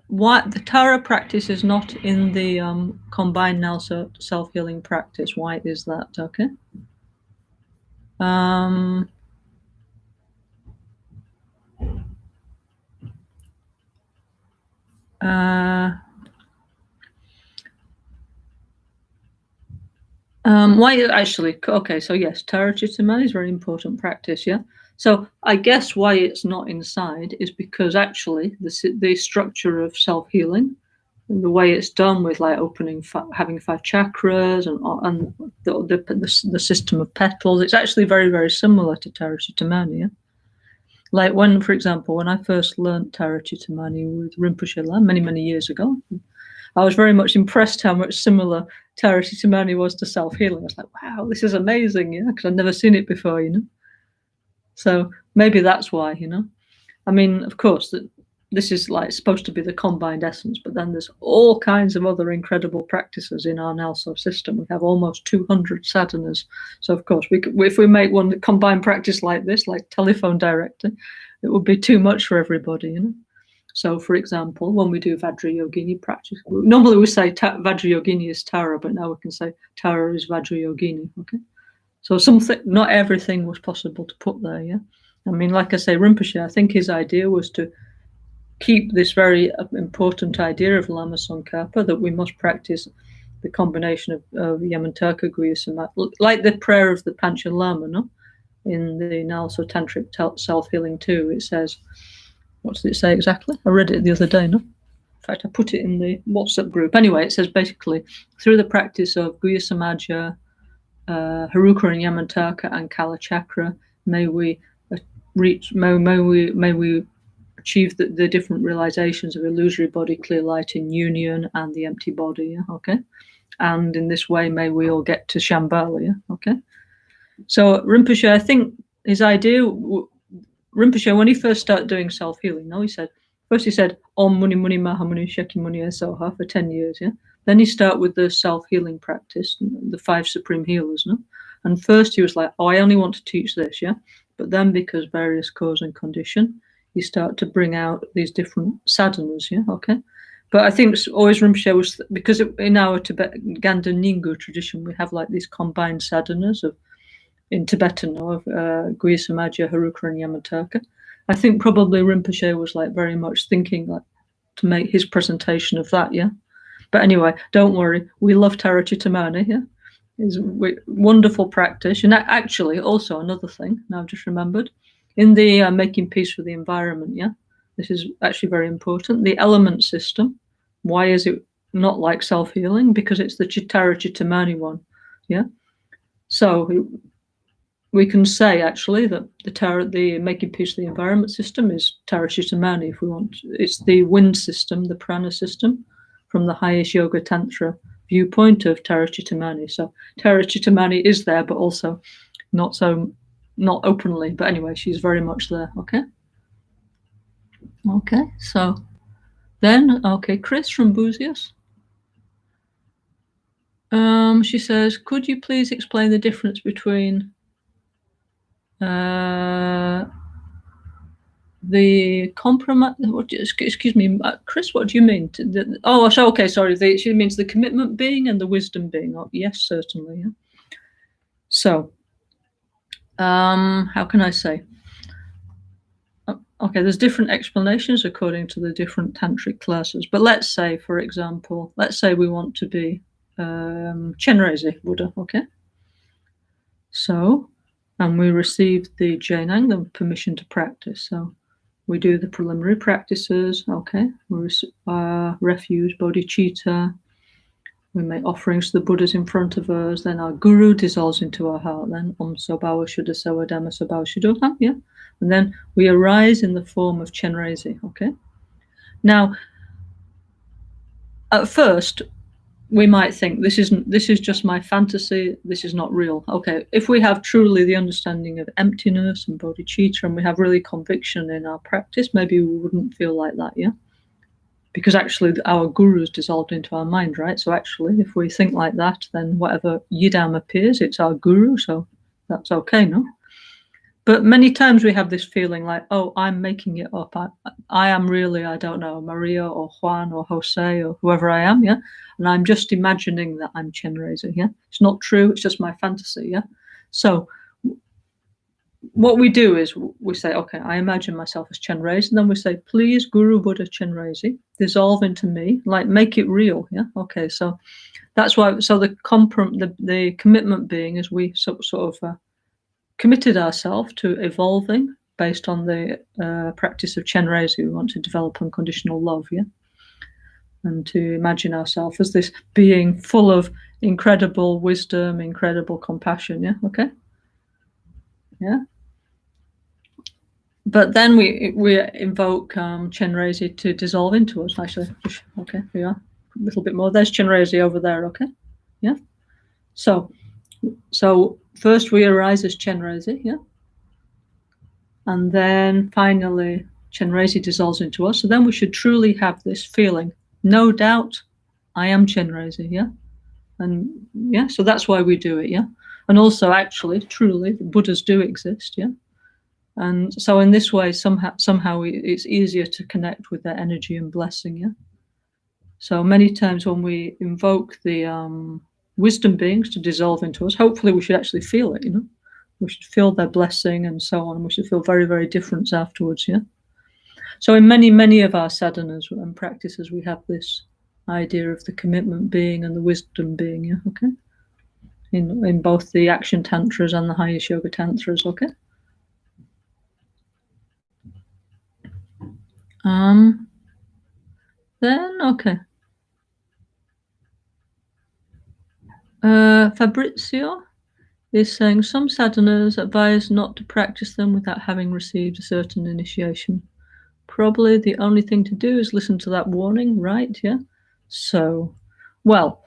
Speaker 1: Why the Tara practice is not in the combined NgalSo self-healing practice? Why is that? Okay. Um, why actually? Okay, so yes, Tarachitamani is very important practice. Yeah. So I guess why it's not inside is because actually the structure of self-healing and the way it's done with like opening, having 5 chakras and the system of petals, it's actually very, very similar to Tarachitamani. Yeah? Like when, for example, when I first learned Tarachitamani with Rinpoche many, many years ago, I was very much impressed how much similar Tarachitamani was to self-healing. I was like, wow, this is amazing, yeah, because I'd never seen it before, you know. So maybe that's why, you know. I mean, of course, this is like supposed to be the combined essence, but then there's all kinds of other incredible practices in our NgalSo system. We have almost 200 sadhanas. So, of course, if we make one combined practice like this, like telephone directing, it would be too much for everybody, you know. So, for example, when we do Vajrayogini practice, normally we say Vajrayogini is Tara, but now we can say Tara is Vajrayogini, okay? So not everything was possible to put there, yeah? I mean, like I say, Rinpoche, I think his idea was to keep this very important idea of Lama Tsongkhapa, that we must practice the combination of Yamanturka, Guya Samadhi, like the prayer of the Panchen Lama, no? In the NgalSo Tantric Self-Healing 2, it says, what does it say exactly? I read it the other day, no? In fact, I put it in the WhatsApp group. Anyway, it says basically, through the practice of Guya Samadhi, Haruka and Yamanturka and Kala Chakra, may we achieve the different realizations of illusory body, clear light in union, and the empty body. Yeah? Okay, and in this way, may we all get to Shambhala. Yeah? Okay, so Rinpoche, I think his idea, Rinpoche, when he first started doing self-healing, no, he said Om Muni Muni Maha Muni Sheki Muni Soha for 10 years. Yeah, then he started with the self-healing practice, the 5 supreme healers. No, and first he was like, oh, I only want to teach this. Yeah, but then because various cause and condition, you start to bring out these different sadhanas, yeah, okay? But I think always Rinpoche was, because in our Tibetan Ganda Ningu tradition, we have like these combined sadhanas in Tibetan of Guya Samadhi, Haruka and Yamanturka. I think probably Rinpoche was like very much thinking like to make his presentation of that, yeah? But anyway, don't worry, we love Tarachitamani, yeah? It's wonderful practice. And actually, also another thing, now I've just remembered, in the making peace for the environment, yeah, this is actually very important. The element system, why is it not like self-healing? Because it's the Tarachitamani one, yeah. So we can say actually that the making peace with the environment system is Tarachitamani if we want. It's the wind system, the prana system, from the highest yoga tantra viewpoint of Tarachitamani. So Tarachitamani is there, but also not openly. But anyway, she's very much there. Okay. Okay. So then, okay, Chris from Buzius. She says, could you please explain the difference between the compromise? Excuse me, Chris, what do you mean? Okay, sorry. She means the commitment being and the wisdom being. Oh, yes, certainly. Yeah. So, how can I say? Okay, there's different explanations according to the different tantric classes. But let's say, for example, we want to be Chenrezig Buddha. Okay. So, and we received the Jainang, the permission to practice. So we do the preliminary practices, okay? We refuge, bodhicitta. We make offerings to the Buddhas in front of us. Then our Guru dissolves into our heart. Then Om-so Bhava Shuddha Sawa Dhamma So Bhava Shuddha, yeah? And then we arise in the form of Chenrezig, okay? Now, at first, we might think this is just my fantasy, this is not real. Okay, if we have truly the understanding of emptiness and bodhicitta and we have really conviction in our practice, maybe we wouldn't feel like that, yeah? Because actually our guru's dissolved into our mind, right? So actually, if we think like that, then whatever yidam appears, it's our guru, so that's okay, no? But many times we have this feeling like, oh, I'm making it up. I am really, I don't know, Maria or Juan or Jose or whoever I am, yeah? And I'm just imagining that I'm Chenrezig, yeah? It's not true, it's just my fantasy, yeah? So what we do is we say, okay, I imagine myself as Chenrezig, and then we say, please, Guru Buddha Chenrezig, dissolve into me, like make it real. Yeah. Okay. So that's why. So the commitment being is we sort of committed ourselves to evolving based on the practice of Chenrezig. We want to develop unconditional love. Yeah. And to imagine ourselves as this being full of incredible wisdom, incredible compassion. Yeah. Okay. Yeah. But then we invoke Chenrezig to dissolve into us. Actually, okay, here we are. A little bit more. There's Chenrezig over there. Okay, yeah. So first we arise as Chenrezig, yeah, and then finally Chenrezig dissolves into us. So then we should truly have this feeling. No doubt, I am Chenrezig, yeah, and yeah. So that's why we do it, yeah. And also, actually, truly, the Buddhas do exist, yeah. And so in this way, somehow it's easier to connect with their energy and blessing. Yeah. So many times when we invoke the wisdom beings to dissolve into us, hopefully we should actually feel it. We should feel their blessing and so on. We should feel very, very different afterwards. Yeah. So in many of our sadhanas and practices, we have this idea of the commitment being and the wisdom being. Yeah. Okay. In both the action tantras and the highest yoga tantras. Okay. Then, okay. Fabrizio is saying some sadhanas advise not to practice them without having received a certain initiation. Probably the only thing to do is listen to that warning, right? Yeah. So, well,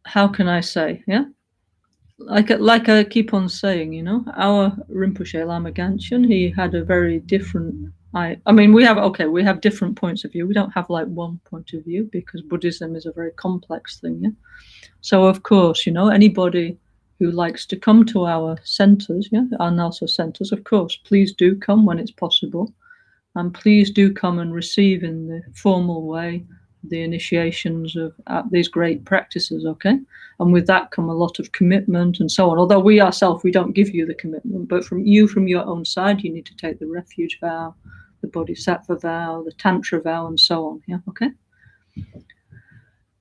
Speaker 1: how can I say? Yeah. Like I keep on saying, our Rinpoche Lama Ganchen, he had a very different. I mean, we have different points of view. We don't have like one point of view because Buddhism is a very complex thing. Yeah. So of course, anybody who likes to come to our centres, yeah, our NgalSo centres, of course, please do come when it's possible, and please do come and receive in the formal way the initiations of these great practices, okay? And with that come a lot of commitment and so on. Although we ourselves, we don't give you the commitment, but from your own side, you need to take the refuge vow, the bodhisattva vow, the tantra vow, and so on, yeah, okay?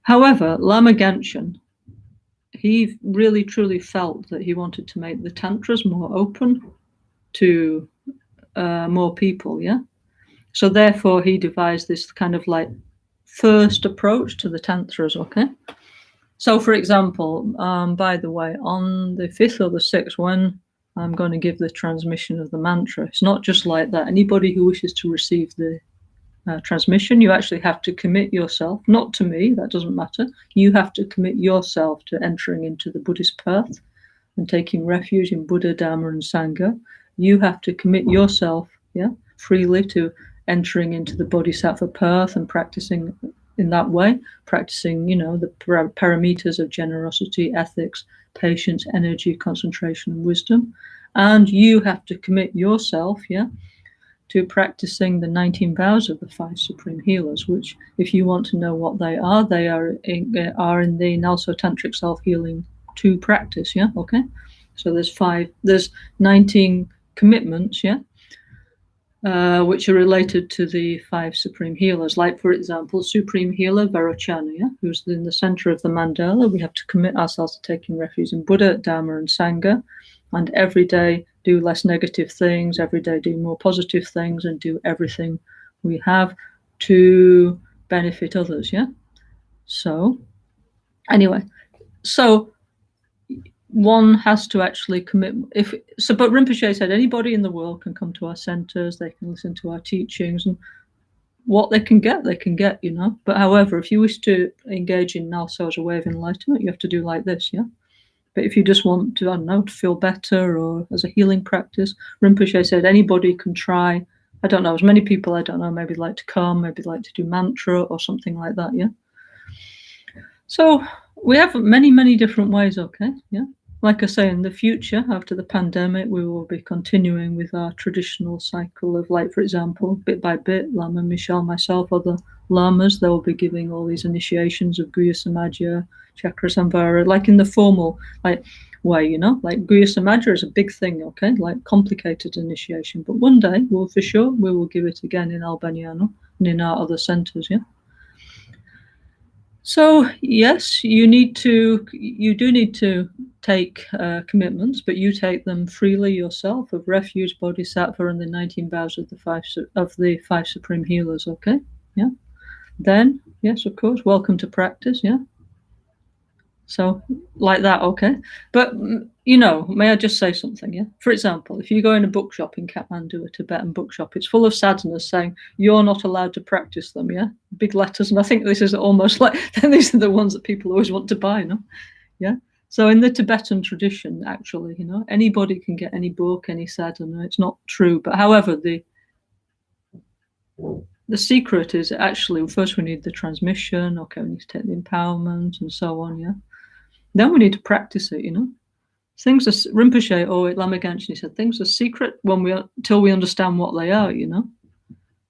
Speaker 1: However, Lama Ganchen, he really truly felt that he wanted to make the tantras more open to more people, yeah? So therefore he devised this kind of like first approach to the tantras, okay? So for example, by the way, on the 5th or the 6th, when I'm going to give the transmission of the mantra, it's not just like that. Anybody who wishes to receive the transmission, you actually have to commit yourself, not to me, that doesn't matter. You have to commit yourself to entering into the Buddhist path and taking refuge in Buddha, Dharma, and Sangha. You have to commit yourself, yeah, freely to entering into the bodhisattva path and practicing in that way, practicing, the parameters of generosity, ethics, patience, energy, concentration, and wisdom. And you have to commit yourself, yeah, to practicing the 19 vows of the 5 supreme healers, which, if you want to know what they are in the NgalSo Tantric Self-Healing 2 practice, yeah, okay? So there's 19 commitments, yeah, which are related to the 5 supreme healers. Like, for example, Supreme Healer Vairocana, yeah, who's in the center of the mandala. We have to commit ourselves to taking refuge in Buddha, Dharma, and Sangha, and every day do less negative things, every day do more positive things, and do everything we have to benefit others, yeah? So, anyway, so one has to actually commit. But Rinpoche said anybody in the world can come to our centers, they can listen to our teachings, and what they can get, But however, if you wish to engage in NgalSo as a way of enlightenment, you have to do like this, yeah? But if you just want to, to feel better or as a healing practice, Rinpoche said anybody can try. I don't know, as many people, maybe like to come, maybe like to do mantra or something like that, yeah? So we have many different ways, okay, yeah? Like I say, in the future, after the pandemic, we will be continuing with our traditional cycle of, like, for example, bit by bit, Lama Michelle, myself, other lamas, they will be giving all these initiations of Guya Samadhya, Chakra Samvara, like in the formal, like way, you know, like Guya Samaja is a big thing, okay, like complicated initiation. But one day, we'll for sure, we will give it again in Albagnano and in our other centers, yeah. So yes, you do need to take commitments, but you take them freely yourself of refuge, bodhisattva, and the 19 vows of the five supreme healers. Okay, yeah. Then yes, of course, welcome to practice. Yeah. So like that, okay. But you know, may I just say something? Yeah. For example, if you go in a bookshop in Kathmandu, a Tibetan bookshop, it's full of sadhanas saying you're not allowed to practice them. Yeah, big letters, and I think this is almost like these are the ones that people always want to buy. No, yeah. So in the Tibetan tradition, actually, you know, anybody can get any book, any sadhana. It's not true, but however, the secret is actually first we need the transmission. Okay, we need to take the empowerment and so on. Yeah. Then we need to practice it, you know. Things are Rinpoche or Lama Caroline said things are secret till we understand what they are, you know.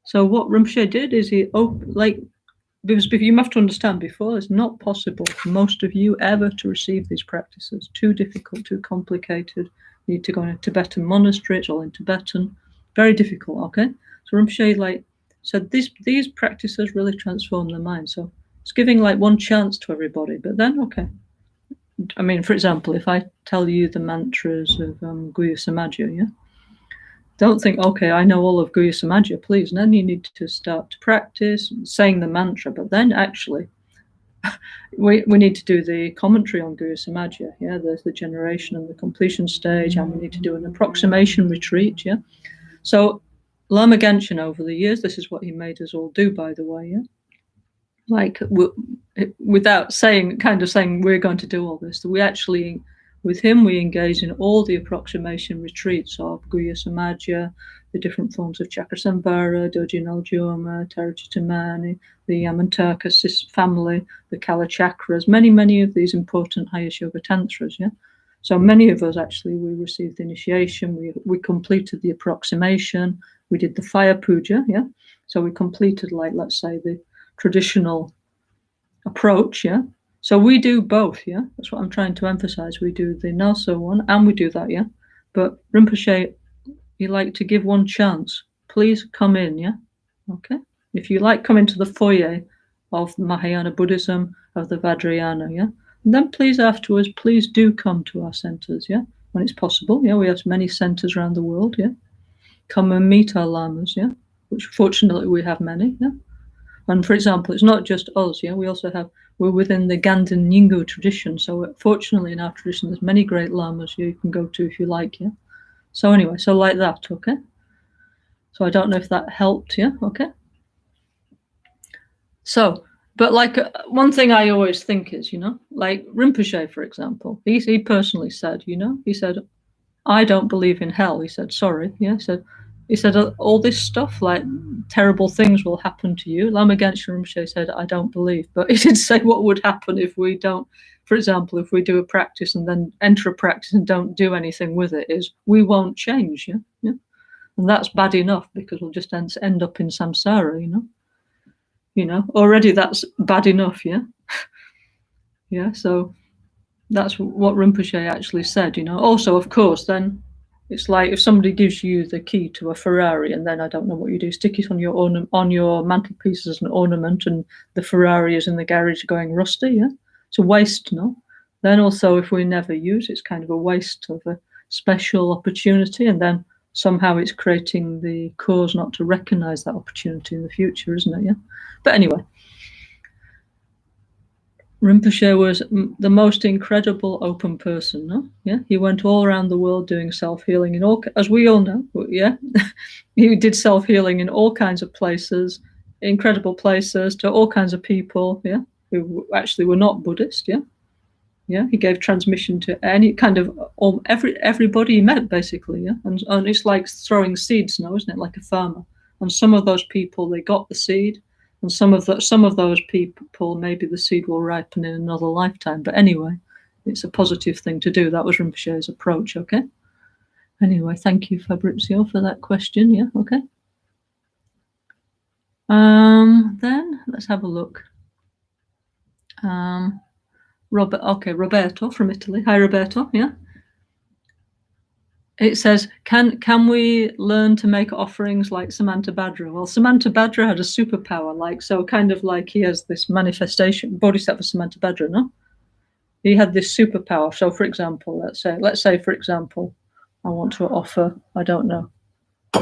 Speaker 1: So what Rinpoche did is because you have to understand before it's not possible for most of you ever to receive these practices. Too difficult, too complicated. You need to go in a Tibetan monastery, it's all in Tibetan. Very difficult, okay? So Rinpoche said these practices really transform the mind. So it's giving one chance to everybody, but then okay. I mean, for example, if I tell you the mantras of Guya Samaja, yeah, don't think, okay, I know all of Guya Samaja, please. And then you need to start to practice saying the mantra. But then actually, we need to do the commentary on Guya Samaja. Yeah, there's the generation and the completion stage, and we need to do an approximation retreat. Yeah, so Lama Genshin over the years, this is what he made us all do, by the way. Yeah. Without saying we're going to do all this, we actually, with him, we engage in all the approximation retreats of Guya Samaja, the different forms of Chakrasambhara, Dojin Aljoma, Tarajitamani, the Yamantaka family, the Kala Chakras, many of these important highest yoga tantras. Yeah, so many of us actually we received the initiation, we completed the approximation, we did the fire puja. Yeah, so we completed let's say the traditional approach, yeah. So we do both, yeah. That's what I'm trying to emphasize. We do the NgalSo one, and we do that, yeah. But Rinpoche, you like to give one chance. Please come in, yeah. Okay. If you come into the foyer of Mahayana Buddhism, of the Vajrayana, yeah. And then please afterwards, please do come to our centers, yeah, when it's possible. Yeah, we have many centers around the world, yeah. Come and meet our lamas, yeah, which fortunately we have many, yeah. And for example, it's not just us, yeah. We're within the Ganden Nyingo tradition. So fortunately in our tradition, there's many great lamas you can go to if you like, yeah. So anyway, so like that, okay. So I don't know if that helped, yeah, okay. So, but one thing I always think is, you know, like Rinpoche, for example, he personally said, you know, he said, I don't believe in hell. He said, sorry, yeah. He said all this stuff, like terrible things will happen to you. Lama Genshin Rinpoche said, I don't believe. But he did say what would happen if we don't, for example, if we do a practice and then enter a practice and don't do anything with it, is we won't change, yeah? Yeah. And that's bad enough because we'll just end up in samsara, you know? You know, already that's bad enough, yeah? Yeah, so that's what Rinpoche actually said, you know. Also, of course, then it's like if somebody gives you the key to a Ferrari and then I don't know what you do, stick it on your mantelpiece as an ornament and the Ferrari is in the garage going rusty, yeah? It's a waste, no? Then also if we never use it, it's kind of a waste of a special opportunity and then somehow it's creating the cause not to recognize that opportunity in the future, isn't it, yeah? But anyway, Rinpoche was the most incredible open person, no? Yeah, he went all around the world doing self-healing in all, as we all know, yeah. He did self-healing in all kinds of places, incredible places, to all kinds of people, yeah, who actually were not Buddhist, yeah. Yeah, he gave transmission to any kind of everybody he met, basically, yeah. And it's like throwing seeds, no, isn't it? Like a farmer. And some of those people, they got the seed, and some of those people, maybe the seed will ripen in another lifetime. But anyway, it's a positive thing to do. That was Rinpoche's approach, okay? Anyway, thank you, Fabrizio, for that question, yeah, okay. Then let's have a look. Roberto from Italy. Hi, Roberto, yeah? It says, can we learn to make offerings like Samantabhadra? Well, Samantabhadra had a superpower, kind of like he has this manifestation, Bodhisattva Samantabhadra, no? He had this superpower. So, for example, let's say, for example, I want to offer, I don't know,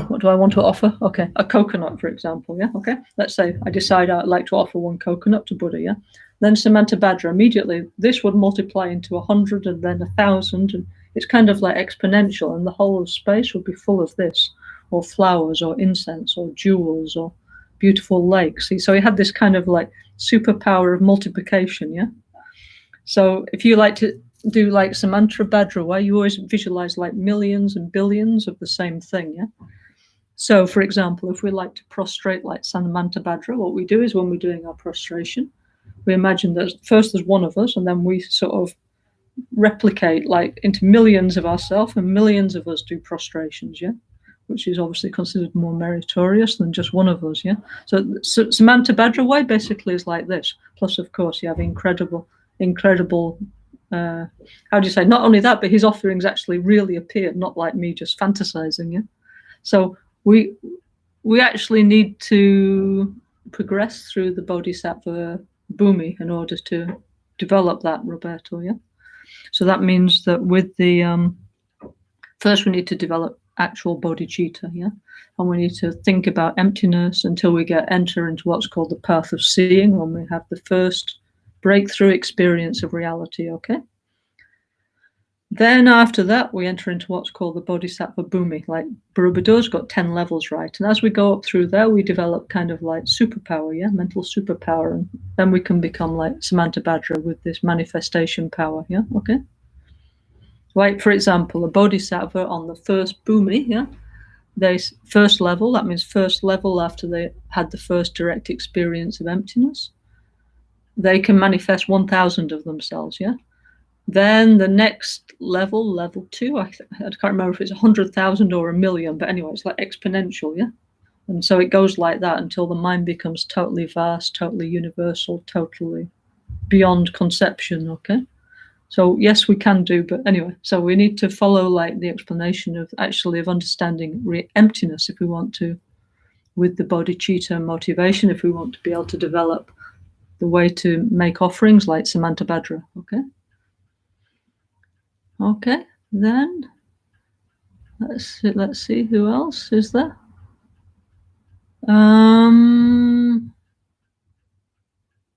Speaker 1: what do I want to offer? Okay, a coconut, for example, yeah, okay? Let's say I decide I'd like to offer one coconut to Buddha, yeah? Then Samantabhadra, immediately, this would multiply into 100 and then 1,000, and it's kind of like exponential, and the whole of space would be full of this, or flowers, or incense, or jewels, or beautiful lakes. See, so he had this kind of like superpower of multiplication, yeah? So if you like to do like Samantabhadra way, you always visualize like millions and billions of the same thing, yeah? So, for example, if we like to prostrate like Samantabhadra, what we do is when we're doing our prostration, we imagine that first there's one of us, and then we sort of replicate like into millions of ourselves, and millions of us do prostrations, yeah, which is obviously considered more meritorious than just one of us, yeah. So Samantabhadra way basically is like this. Plus, of course, you have incredible. How do you say? Not only that, but his offerings actually really appeared, not like me just fantasizing, yeah. So we actually need to progress through the Bodhisattva Bhumi in order to develop that, Roberto, yeah? So that means that with the, first we need to develop actual bodhicitta, yeah? And we need to think about emptiness until we enter into what's called the path of seeing, when we have the first breakthrough experience of reality, okay? Then after that, we enter into what's called the Bodhisattva Bhumi. Like Barubadur's got 10 levels, right? And as we go up through there, we develop kind of like superpower, yeah, mental superpower. And then we can become like Samantabhadra with this manifestation power, yeah, okay? Like, for example, a Bodhisattva on the first Bhumi, yeah, they first level, that means first level after they had the first direct experience of emptiness, they can manifest 1,000 of themselves, yeah? Then the next level, level 2, I can't remember if it's 100,000 or 1,000,000, but anyway, it's like exponential, yeah? And so it goes like that until the mind becomes totally vast, totally universal, totally beyond conception, okay? So yes, we can do, but anyway, so we need to follow like the explanation of understanding emptiness if we want to, with the bodhicitta motivation, if we want to be able to develop the way to make offerings like Samantabhadra, okay? Okay, then let's see who else is there.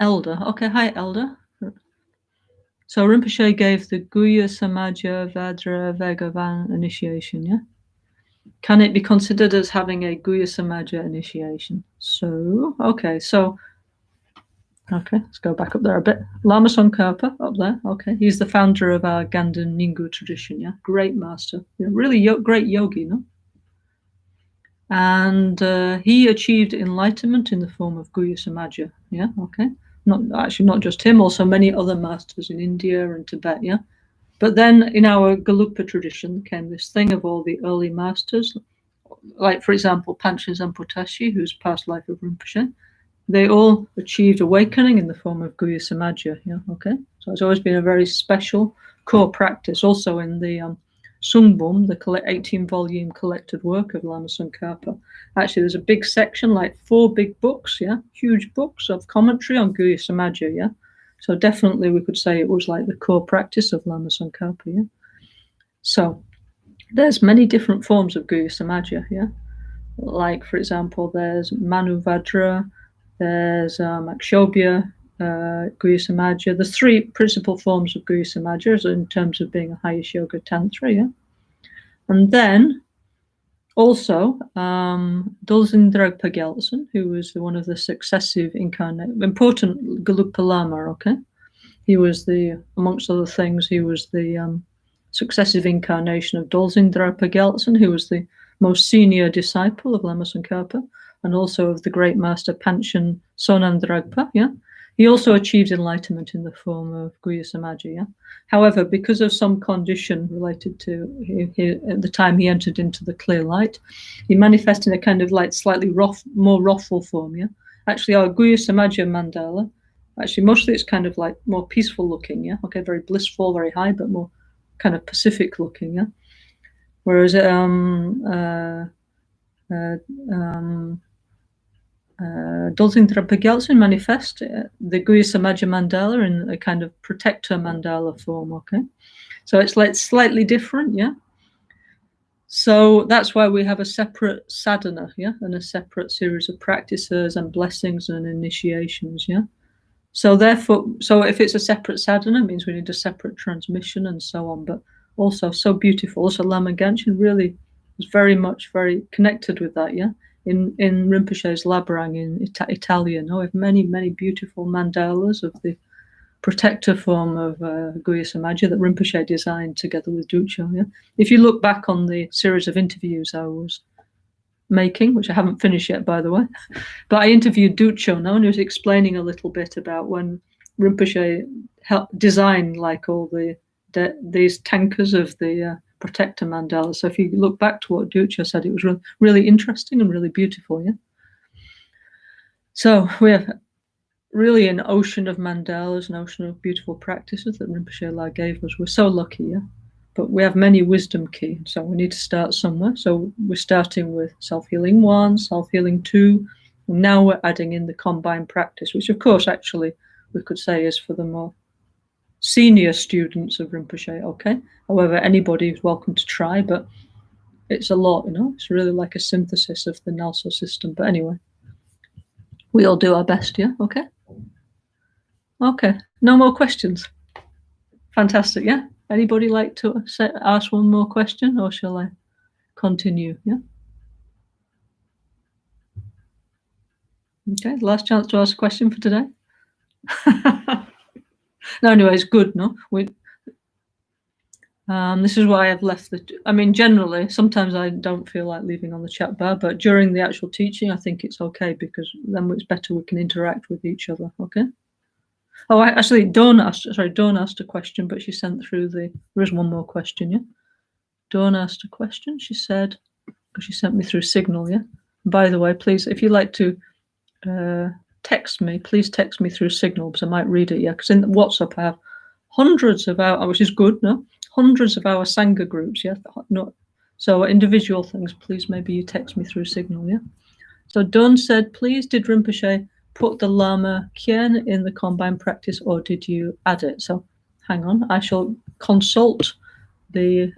Speaker 1: Elder. Okay, hi, Elder. So Rinpoche gave the Guhya Samaja Vajra Bhagavan initiation, yeah? Can it be considered as having a Guhya Samaja initiation? So, okay, let's go back up there a bit. Lama Tsongkhapa up there, okay. He's the founder of our Ganden Ningu tradition, yeah? Great master, yeah, really great yogi, no? And he achieved enlightenment in the form of Guhya Samaja, yeah, okay. Not just him, also many other masters in India and Tibet, yeah. But then in our Gelugpa tradition came this thing of all the early masters, like, for example, Panchen Zanpo who's past life of Rinpoche. They all achieved awakening in the form of Guhya Samaja, yeah, okay. So it's always been a very special core practice. Also in the Sungbum, the 18-volume collected work of Lama Tsongkhapa. Actually, there's a big section, like 4 big books, yeah, huge books of commentary on Guhya Samaja, yeah. So definitely we could say it was like the core practice of Lama Tsongkhapa, yeah. So there's many different forms of Guhya Samaja, yeah. Like, for example, there's Manuvajra, there's Akshobhya, Guhya Samaja. There's 3 principal forms of Guhya Samaja in terms of being a highest yoga tantra, yeah. And then also Dolzin Dragpa Gyaltsen, who was one of the successive important Gelugpa Lama, okay. He was amongst other things, he was the successive incarnation of Dolzin Dragpa Gyaltsen, who was the most senior disciple of Lama Tsongkhapa, and also of the great master Panchen Sonan Dragpa, yeah. He also achieved enlightenment in the form of Guhya Samaja, yeah. However, because of some condition related to at the time he entered into the clear light, he manifested in a kind of like slightly more wrathful form, yeah. Actually, our Guhya Samaja mandala, actually mostly it's kind of like more peaceful looking, yeah. Okay, very blissful, very high, but more kind of Pacific looking, yeah. Whereas Dolzintra Pagelsin manifest the Guya Samaja mandala in a kind of protector mandala form, okay? So it's like slightly different, yeah? So that's why we have a separate sadhana, yeah? And a separate series of practices and blessings and initiations, yeah? So therefore, so if it's a separate sadhana, it means we need a separate transmission and so on, but also so beautiful. Also Lama Ganshin really was very connected with that, yeah? In Rinpoche's Labrang in Italian, we have many beautiful mandalas of the protector form of Guya Samaja that Rinpoche designed together with Ducho. Yeah? If you look back on the series of interviews I was making, which I haven't finished yet, by the way, but I interviewed Ducho now, and he was explaining a little bit about when Rinpoche helped design like all these tankers of the protector mandala. So if you look back to what Ducho said, it was really interesting and really beautiful. Yeah. So we have really an ocean of mandalas, an ocean of beautiful practices that Rinpoche La gave us. We're so lucky, yeah? But we have many wisdom key, so we need to start somewhere. So we're starting with Self-Healing 1, Self-Healing 2, and now we're adding in the combined practice, which of course actually we could say is for the more senior students of Rinpoche, okay? However, anybody is welcome to try, but it's a lot, It's really like a synthesis of the NgalSo system. But anyway, we all do our best, yeah? Okay? Okay, no more questions. Fantastic, yeah? Anybody like to ask one more question, or shall I continue, yeah? Okay, last chance to ask a question for today. No, anyway, it's good, no? This is why I've left generally, sometimes I don't feel like leaving on the chat bar, but during the actual teaching, I think it's okay, because then it's better we can interact with each other, okay? Oh, actually, Dawn asked a question, but she sent through there is one more question, yeah? Dawn asked a question. She said, because she sent me through Signal, yeah? By the way, please, if you like to text me, please text me through Signal, because I might read it, yeah? Because in WhatsApp, I have hundreds of our, which is good, no? Hundreds of our Sangha groups, yeah? So individual things, please, maybe you text me through Signal, yeah? So Dawn said, please, did Rinpoche put the Lama Kien in the combined practice, or did you add it? So hang on, I shall consult the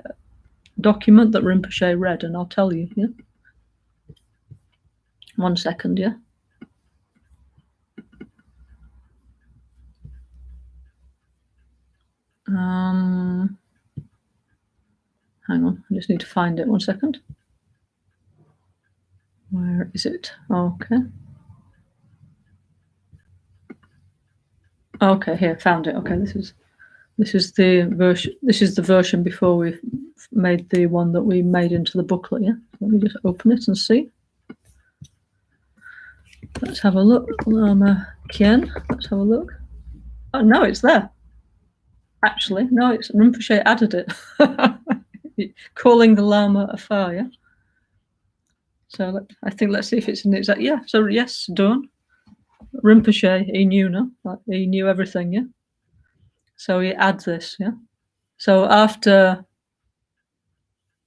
Speaker 1: document that Rinpoche read, and I'll tell you, yeah? 1 second, yeah? Hang on, I just need to find it. 1 second. Where is it? Okay. Okay, here, found it. Okay, this is the version. This is the version before we made the one that we made into the booklet. Yeah. Let me just open it and see. Let's have a look. Lama Kien. Let's have a look. Oh no, it's there. Actually, no, it's Rinpoche added it. Calling the Lama afar. Yeah. So I think let's see if it's in it. Yeah. So yes, Dawn. Rinpoche, he knew, no? He knew everything, yeah? So he adds this, yeah? So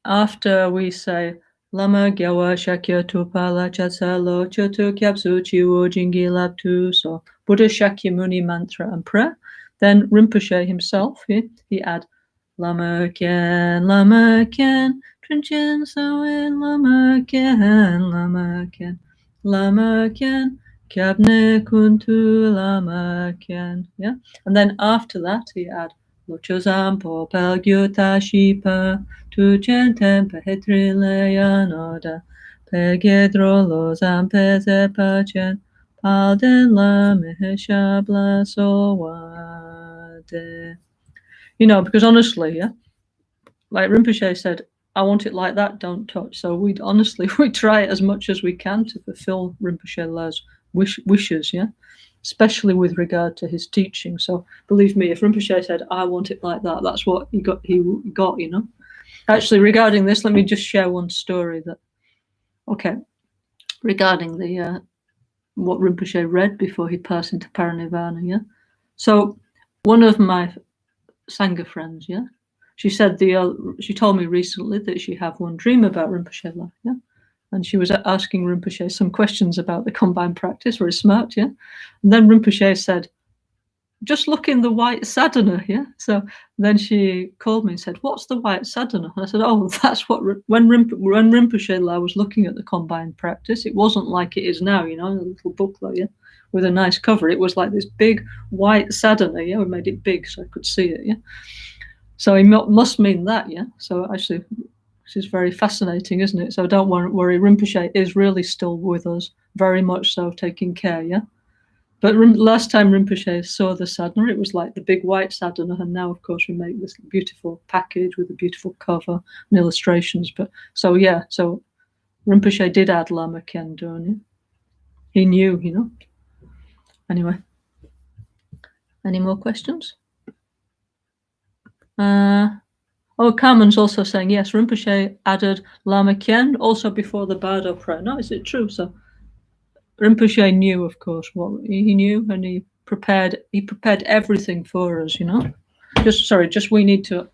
Speaker 1: after we say Lama Gyawa Shakya Tupala Chatsalo Chotu Kyapsu Chiwo Jingi Laptu, so Buddha Shakyamuni mantra and prayer, then Rinpoche himself, he add Lama Kien, Trinchen Sawin, Lama Kien, Lama Kien, Kyabne Kuntu Lama Kien, yeah? And then after that, he add Lochozampo Pelgyuta Shipa, Tuchen Tempe Hetrileanoda, Pegedrolo Zampeze Pachen, Palden La Mehesha Blasowade. Because honestly, yeah, like Rinpoche said, I want it like that, don't touch. So we try as much as we can to fulfill Rinpoche La's wishes, yeah, especially with regard to his teaching. So believe me, if Rinpoche said, I want it like that, that's what he got, Actually, regarding this, let me just share one story regarding the what Rinpoche read before he passed into Paranirvana, yeah. So one of my Sangha friends, yeah, she said she told me recently that she had one dream about Rinpoche, yeah, and she was asking Rinpoche some questions about the combined practice. Very smart, yeah. And then Rinpoche said, just look in the white sadhana, yeah. So then she called me and said, what's the white sadhana? And I said, oh, that's what when Rinpoche was looking at the combined practice, it wasn't like it is now, you know, a little booklet, yeah, with a nice cover. It was like this big white sadhana, yeah. We made it big so I could see it, yeah. So he must mean that, yeah. So actually, this is very fascinating, isn't it? So don't worry, Rinpoche is really still with us, very much so, taking care, yeah. But last time Rinpoche saw the sadhana, it was like the big white sadhana, and now, of course, we make this beautiful package with a beautiful cover and illustrations. But so, yeah, so Rinpoche did add Lama Caroline. He knew, you know. Anyway, any more questions? Oh, Carmen's also saying, yes, Rinpoche added Lama Kien also before the Bardo prayer. No, is it true? So Rinpoche knew, of course, what he knew, and he prepared everything for us, you know. Just we need to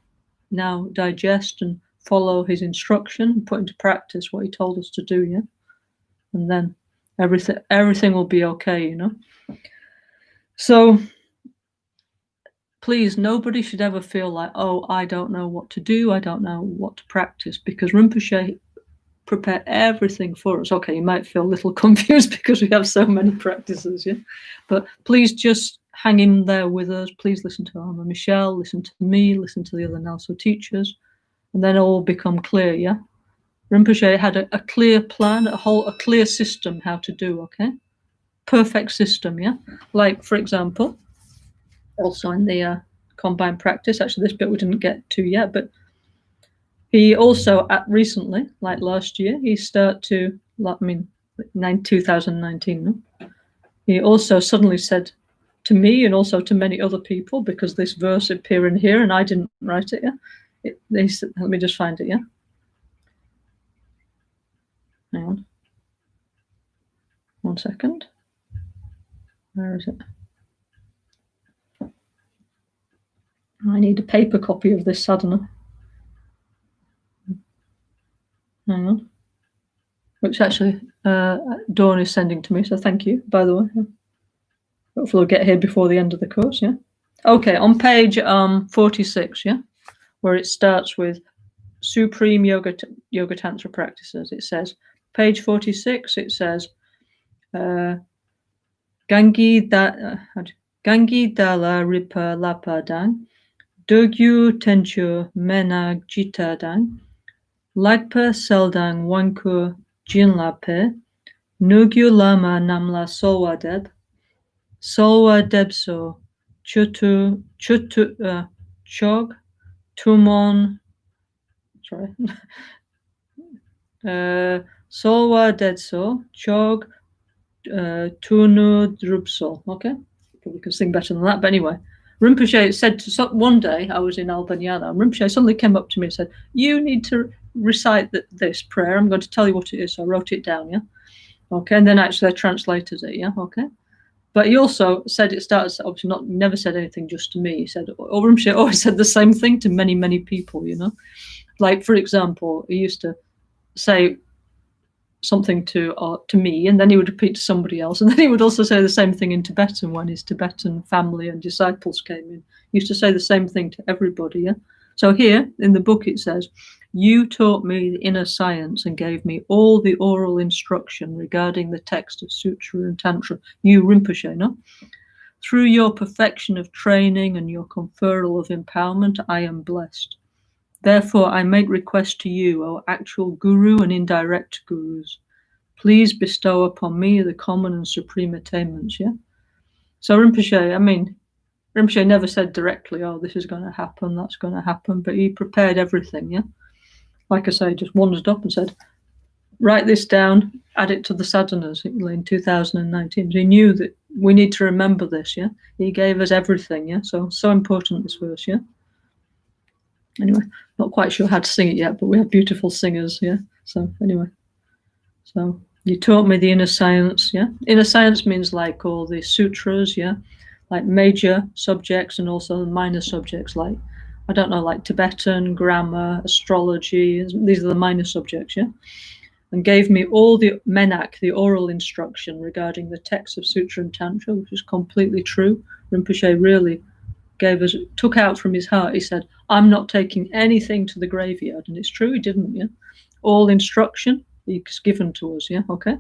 Speaker 1: now digest and follow his instruction, put into practice what he told us to do, yeah. And then everything will be okay, you know. So please, nobody should ever feel like, oh, I don't know what to do, I don't know what to practice, because Rinpoche prepared everything for us. Okay, you might feel a little confused because we have so many practices, yeah. But please just hang in there with us. Please listen to Alma Michelle, listen to me, listen to the other NgalSo teachers, and then it all become clear, yeah. Rinpoche had a clear plan, a clear system how to do, okay? Perfect system, yeah? Like, for example, also in the combined practice, actually this bit we didn't get to yet, but he also, recently, like last year, he started to, 2019, no? He also suddenly said to me and also to many other people, because this verse appeared in here and I didn't write it, yeah? They said, let me just find it, yeah? Hang on. 1 second. Where is it? I need a paper copy of this sadhana. Hang on. Which actually Dawn is sending to me, so thank you, by the way. Hopefully we'll get here before the end of the course, yeah? Okay, on page 46, yeah? Where it starts with Supreme Yoga Tantra Practices. It says, page 46, it says, Gangi Dala Ripa Lapa Dan, Dugyu Tenchu Mena Jita Dan, Lagpa Seldang Wankur Jinlape, Nugyu Lama Namla Solwadeb, Solwadebso Chog Tumon, sorry, Solwadedso Chog Tunu Drupso. Okay, probably could sing better than that, but anyway. Rinpoche said one day, I was in Albagnano, and Rinpoche suddenly came up to me and said, you need to recite this prayer. I'm going to tell you what it is. So I wrote it down, yeah? Okay, and then actually I translated it, yeah? Okay. But he also said it started, obviously never said anything just to me. He said, Rinpoche always said the same thing to many, many people, you know? Like, for example, he used to say something to me, and then he would repeat to somebody else, and then he would also say the same thing in Tibetan when his Tibetan family and disciples came in. He used to say the same thing to everybody, yeah? So here in the book it says, you taught me the inner science and gave me all the oral instruction regarding the text of Sutra and Tantra. You, Rinpoche, no? Through your perfection of training and your conferral of empowerment, I am blessed. Therefore, I make request to you, O actual guru and indirect gurus. Please bestow upon me the common and supreme attainments, yeah? So Rinpoche never said directly, oh, this is going to happen, that's going to happen, but he prepared everything, yeah? Like I say, just wandered up and said, write this down, add it to the sadhanas in 2019. He knew that we need to remember this, yeah? He gave us everything, yeah? So important, this verse, yeah? Anyway, not quite sure how to sing it yet, but we have beautiful singers, yeah? So anyway, so you taught me the inner science, yeah? Inner science means like all the sutras, yeah? Like major subjects and also the minor subjects like I don't know, like Tibetan, grammar, astrology. These are the minor subjects, yeah? And gave me all the menak, the oral instruction regarding the text of Sutra and Tantra, which is completely true. Rinpoche really took out from his heart. He said, I'm not taking anything to the graveyard. And it's true, he didn't, yeah? All instruction is given to us, yeah? Okay?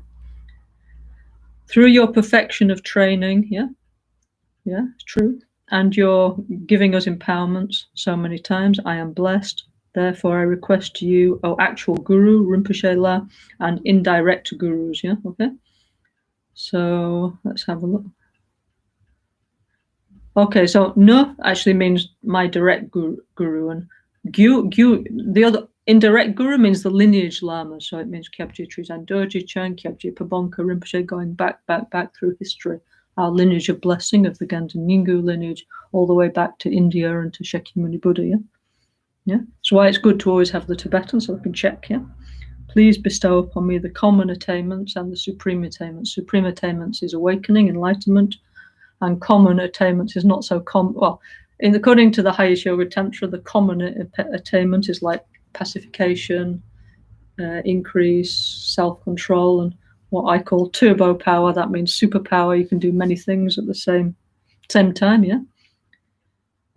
Speaker 1: Through your perfection of training, yeah? Yeah, it's true. And you're giving us empowerments so many times. I am blessed. Therefore, I request to you, O actual Guru, Rinpoche La, and indirect gurus, yeah? Okay? So let's have a look. Okay, so no actually means my direct guru, and the other indirect guru means the lineage lama. So it means Kyabje Trizan Dorje Chan, Kyabje Pabonka Rinpoche, going back through history, our lineage of blessing of the Ganden Nyingu lineage, all the way back to India and to Shakyamuni Buddha. Yeah, yeah. That's why it's good to always have the Tibetan, so I can check. Yeah. Please bestow upon me the common attainments and the supreme attainments. Supreme attainments is awakening, enlightenment. And common attainment is not so common. Well, according to the highest yoga tantra, the common attainment is like pacification, increase, self-control, and what I call turbo power. That means superpower. You can do many things at the same time, yeah.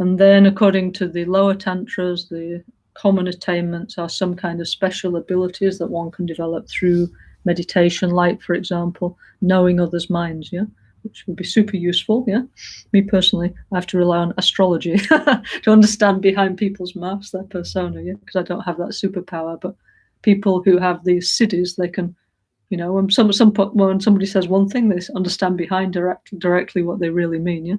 Speaker 1: And then according to the lower tantras, the common attainments are some kind of special abilities that one can develop through meditation, like, for example, knowing others' minds, yeah, which would be super useful, yeah. Me personally, I have to rely on astrology to understand behind people's mouths, their persona, yeah, because I don't have that superpower. But people who have these siddhis, they can, when somebody says one thing, they understand behind directly what they really mean, yeah.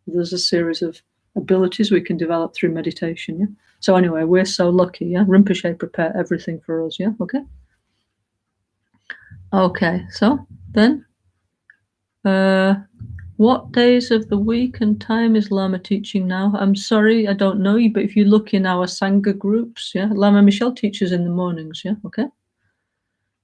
Speaker 1: There's a series of abilities we can develop through meditation, yeah. So anyway, we're so lucky, yeah. Rinpoche prepared everything for us, yeah. Okay, so then what days of the week and time is Lama teaching now? I'm sorry, I don't know you, but if you look in our Sangha groups, yeah, Lama Michelle teaches in the mornings, yeah, okay.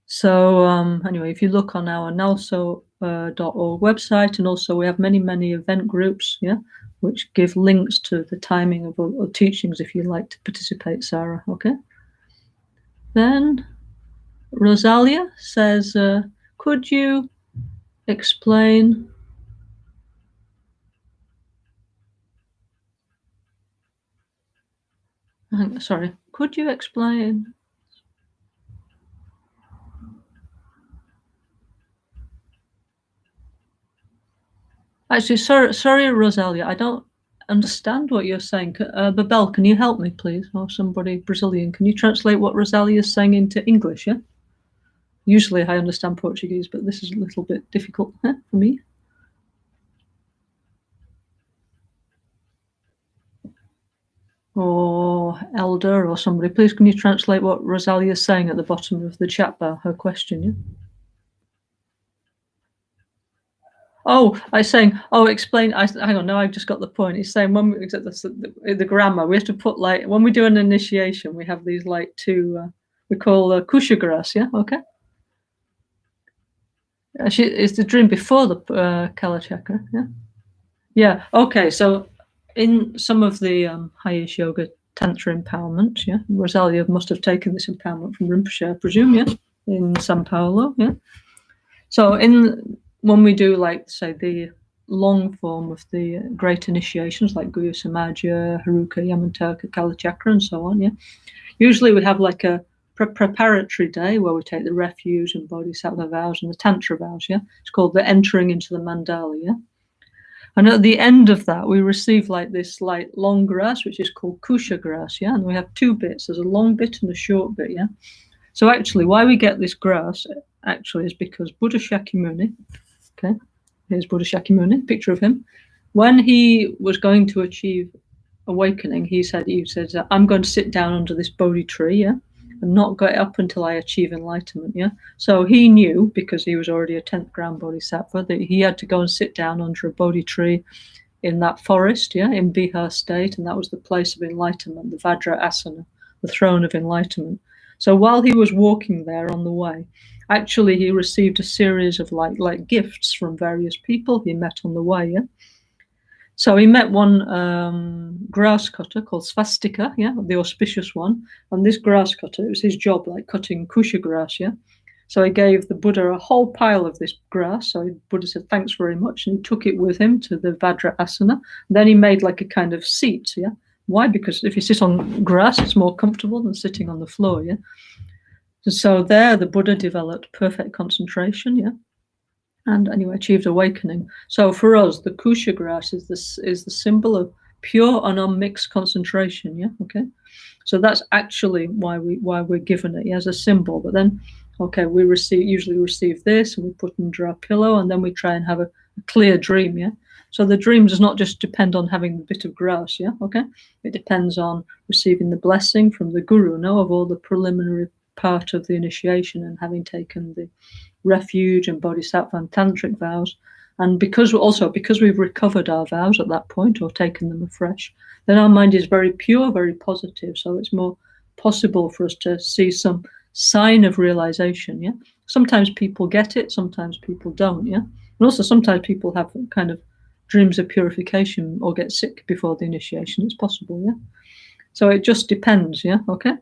Speaker 1: So anyway, if you look on our NgalSo.org website, and also we have many event groups, yeah, which give links to the timing of teachings if you'd like to participate, Sarah, okay. Then Rosalia says, could you explain could you explain actually, sorry Rosalia, I don't understand what you're saying. Babel, can you help me please, or somebody Brazilian, can you translate what Rosalia is saying into English? Yeah, usually I understand Portuguese, but this is a little bit difficult for me. Or Elder or somebody, please can you translate what Rosalia is saying at the bottom of the chat bar, her question? Yeah. Oh, I was saying, explain. Hang on, no, I've just got the point. He's saying when we the grammar, we have to put like when we do an initiation, we have these like two we call kusha grass. Yeah, okay. It's the dream before the Kala chakra. Yeah, yeah. Okay, so in some of the highest yoga tantra empowerment, yeah, Rosalia must have taken this empowerment from Rinpoche, I presume, yeah, in Sao Paulo, yeah. So when we do, like, say, the long form of the great initiations, like Guya Samaja, Haruka, Yamantaka, Kalachakra, and so on, yeah, usually we have like a preparatory day where we take the refuge and bodhisattva vows and the tantra vows, yeah. It's called the entering into the mandala, yeah. And at the end of that, we receive like this like long grass, which is called kusha grass, yeah. And we have two bits. There's a long bit and a short bit, yeah. So actually, why we get this grass actually is because Buddha Shakyamuni, okay, here's Buddha Shakyamuni, picture of him. When he was going to achieve awakening, he said, I'm going to sit down under this Bodhi tree, yeah, and not get up until I achieve enlightenment, yeah. So he knew, because he was already a 10th ground Bodhisattva, that he had to go and sit down under a Bodhi tree in that forest, yeah, in Bihar state, and that was the place of enlightenment, the Vajra Asana, the throne of enlightenment. So while he was walking there on the way, actually he received a series of like gifts from various people he met on the way, yeah. So he met one grass cutter called Svastika, yeah, the auspicious one. And this grass cutter, it was his job, like cutting kusha grass, yeah. So he gave the Buddha a whole pile of this grass. So the Buddha said, thanks very much. And he took it with him to the Vajra asana. Then he made like a kind of seat, yeah. Why? Because if you sit on grass, it's more comfortable than sitting on the floor, yeah. So there the Buddha developed perfect concentration, yeah. And anyway, achieved awakening. So for us, the kusha grass is the symbol of pure and unmixed concentration, yeah. Okay. So that's actually why we're given it, yeah, as a symbol. But then, okay, we usually receive this and we put it under our pillow, and then we try and have a clear dream, yeah. So the dream does not just depend on having a bit of grass, yeah, okay. It depends on receiving the blessing from the guru, no, of all the preliminary part of the initiation and having taken the refuge and bodhisattva and tantric vows. And because we've recovered our vows at that point or taken them afresh, then our mind is very pure, very positive. So it's more possible for us to see some sign of realization. Yeah. Sometimes people get it, sometimes people don't. Yeah. And also sometimes people have kind of dreams of purification or get sick before the initiation. It's possible. Yeah. So it just depends. Yeah. Okay.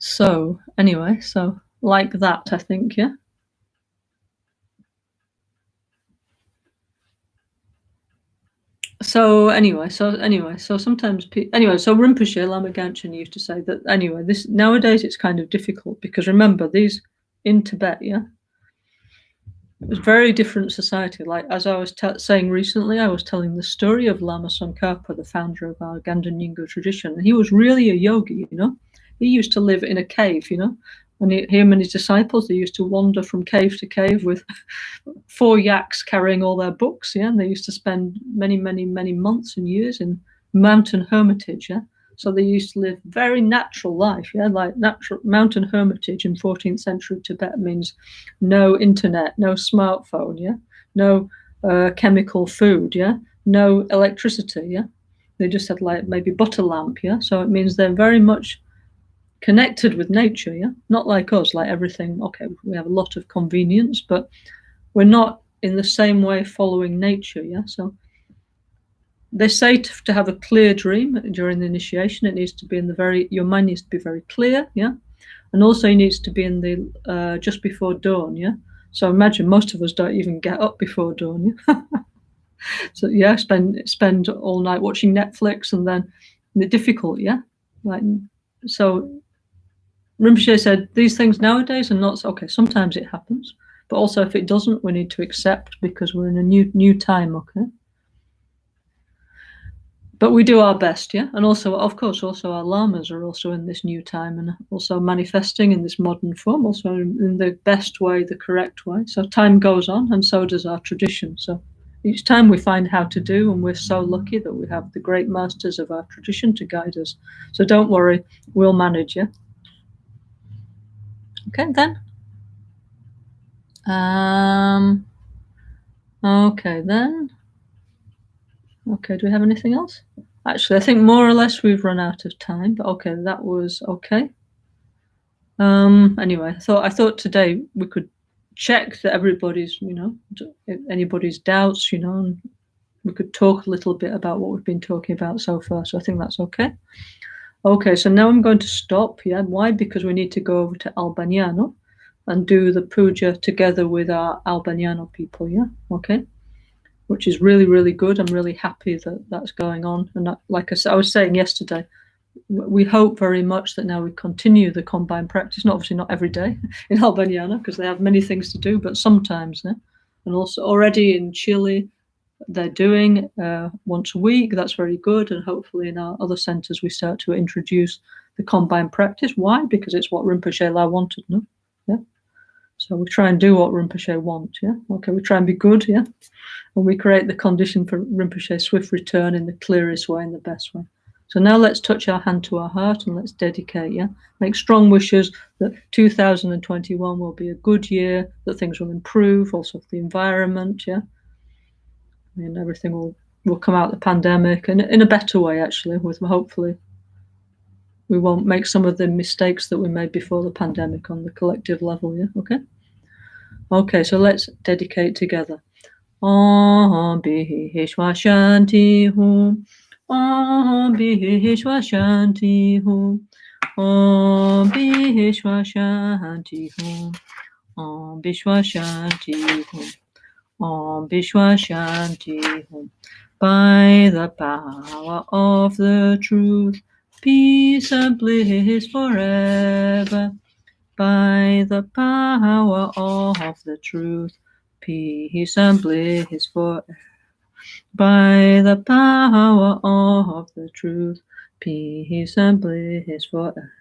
Speaker 1: So anyway, so like that, I think. Yeah. So sometimes so Rinpoche, Lama Ganchen used to say that anyway, this nowadays it's kind of difficult because remember these in Tibet, yeah, it was very different society. Like as I was saying recently, I was telling the story of Lama Tsongkhapa, the founder of our Ganden Nyingo tradition, and he was really a yogi, you know. He used to live in a cave, you know, and him and his disciples, they used to wander from cave to cave with 4 yaks carrying all their books, yeah, and they used to spend many, many, many months and years in mountain hermitage, yeah. So they used to live very natural life, yeah, like natural mountain hermitage in 14th century Tibet means no internet, no smartphone, yeah, no chemical food, yeah, no electricity, yeah. They just had like maybe butter lamp, yeah. So it means they're very much connected with nature, yeah. Not like us, like everything. Okay, we have a lot of convenience, but we're not in the same way following nature, yeah. So they say to have a clear dream during the initiation, it needs to be in your mind needs to be very clear, yeah, and also it needs to be in the just before dawn, yeah. So imagine most of us don't even get up before dawn, yeah. So yeah, spend all night watching Netflix, and then the difficult, yeah, like so. Rinpoche said these things nowadays are not okay. Sometimes it happens, but also if it doesn't, we need to accept because we're in a new time, okay. But we do our best, yeah. And also, of course, also our lamas are also in this new time and also manifesting in this modern form, also in the best way, the correct way. So time goes on, and so does our tradition. So each time we find how to do, and we're so lucky that we have the great masters of our tradition to guide us. So don't worry, we'll manage, yeah. Okay, then. Okay, then. Okay, do we have anything else? Actually, I think more or less we've run out of time, but okay, that was okay. Anyway, I thought today we could check that everybody's, you know, anybody's doubts, you know, and we could talk a little bit about what we've been talking about so far. So I think that's okay. Okay, so now I'm going to stop. Yeah, why? Because we need to go over to Albagnano and do the puja together with our Albagnano people. Yeah, okay. Which is really, really good. I'm really happy that that's going on. And that, like I was saying yesterday, we hope very much that now we continue the combined practice, obviously not every day in Albagnano because they have many things to do, but sometimes. Yeah? And also already in Chile, they're doing once a week. That's very good. And hopefully in our other centers, we start to introduce the combined practice. Why? Because it's what Rinpoche La wanted, no? Yeah. So we try and do what Rinpoche wants, yeah? Okay, we try and be good, yeah? And we create the condition for Rinpoche's swift return in the clearest way, in the best way. So now let's touch our hand to our heart and let's dedicate, yeah? Make strong wishes that 2021 will be a good year, that things will improve, also for the environment, yeah? And everything will come out of the pandemic and in a better way, actually, with hopefully we won't make some of the mistakes that we made before the pandemic on the collective level, yeah? Okay? Okay, so let's dedicate together. Om Bihishwa Shanti Hum. Om Bihishwa Shanti Hum. Om Bihishwa Shanti Hum. Om Bishwa Shanti Hum. Om Bishwa Shanti Hum. By the power of the truth, peace and bliss forever. By the power of the truth, peace and bliss forever. By the power of the truth, peace and bliss forever.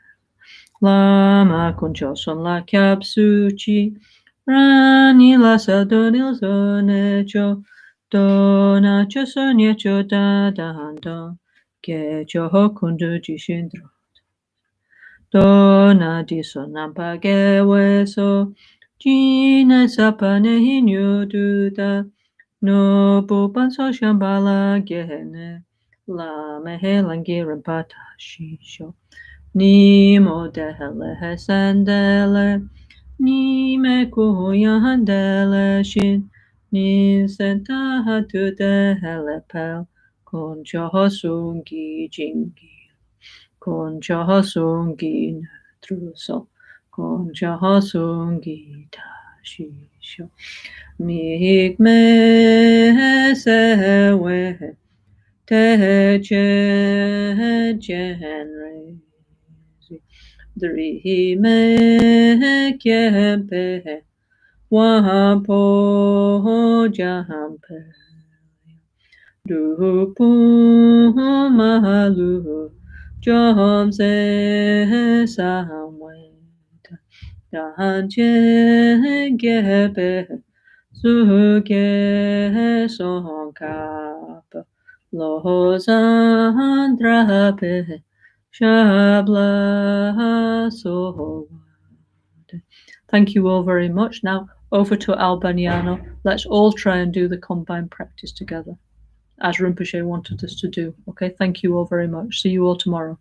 Speaker 1: Lama Kunchoson la Kyapsuchi, Rani la Sadonil Zonecho, Dona Chosonyecho Dadando, Kecho Hokundu Jishindro. Dona disonampa geweso, Jine sapane hinyo duda, no bubanso shambala gene, la mehelangiran patashisho, ni modele hesendele, ni mekuyahandele shin, ni senta hatu dehele pel, concho hosungi jingi. Concha Hasungi Truso, Concha Hasungi Tashisho, Migme Sewe, Teche Genre, Drime Kempe, Wapo Jampe, Dupu Mahalu. Jom se samweta Dahan gebe Suge son kapa Lozan drape Shabla so. Thank you all very much. Now over to Albagnano. Let's all try and do the combined practice together, as Rinpoche wanted us to do. Okay, thank you all very much. See you all tomorrow.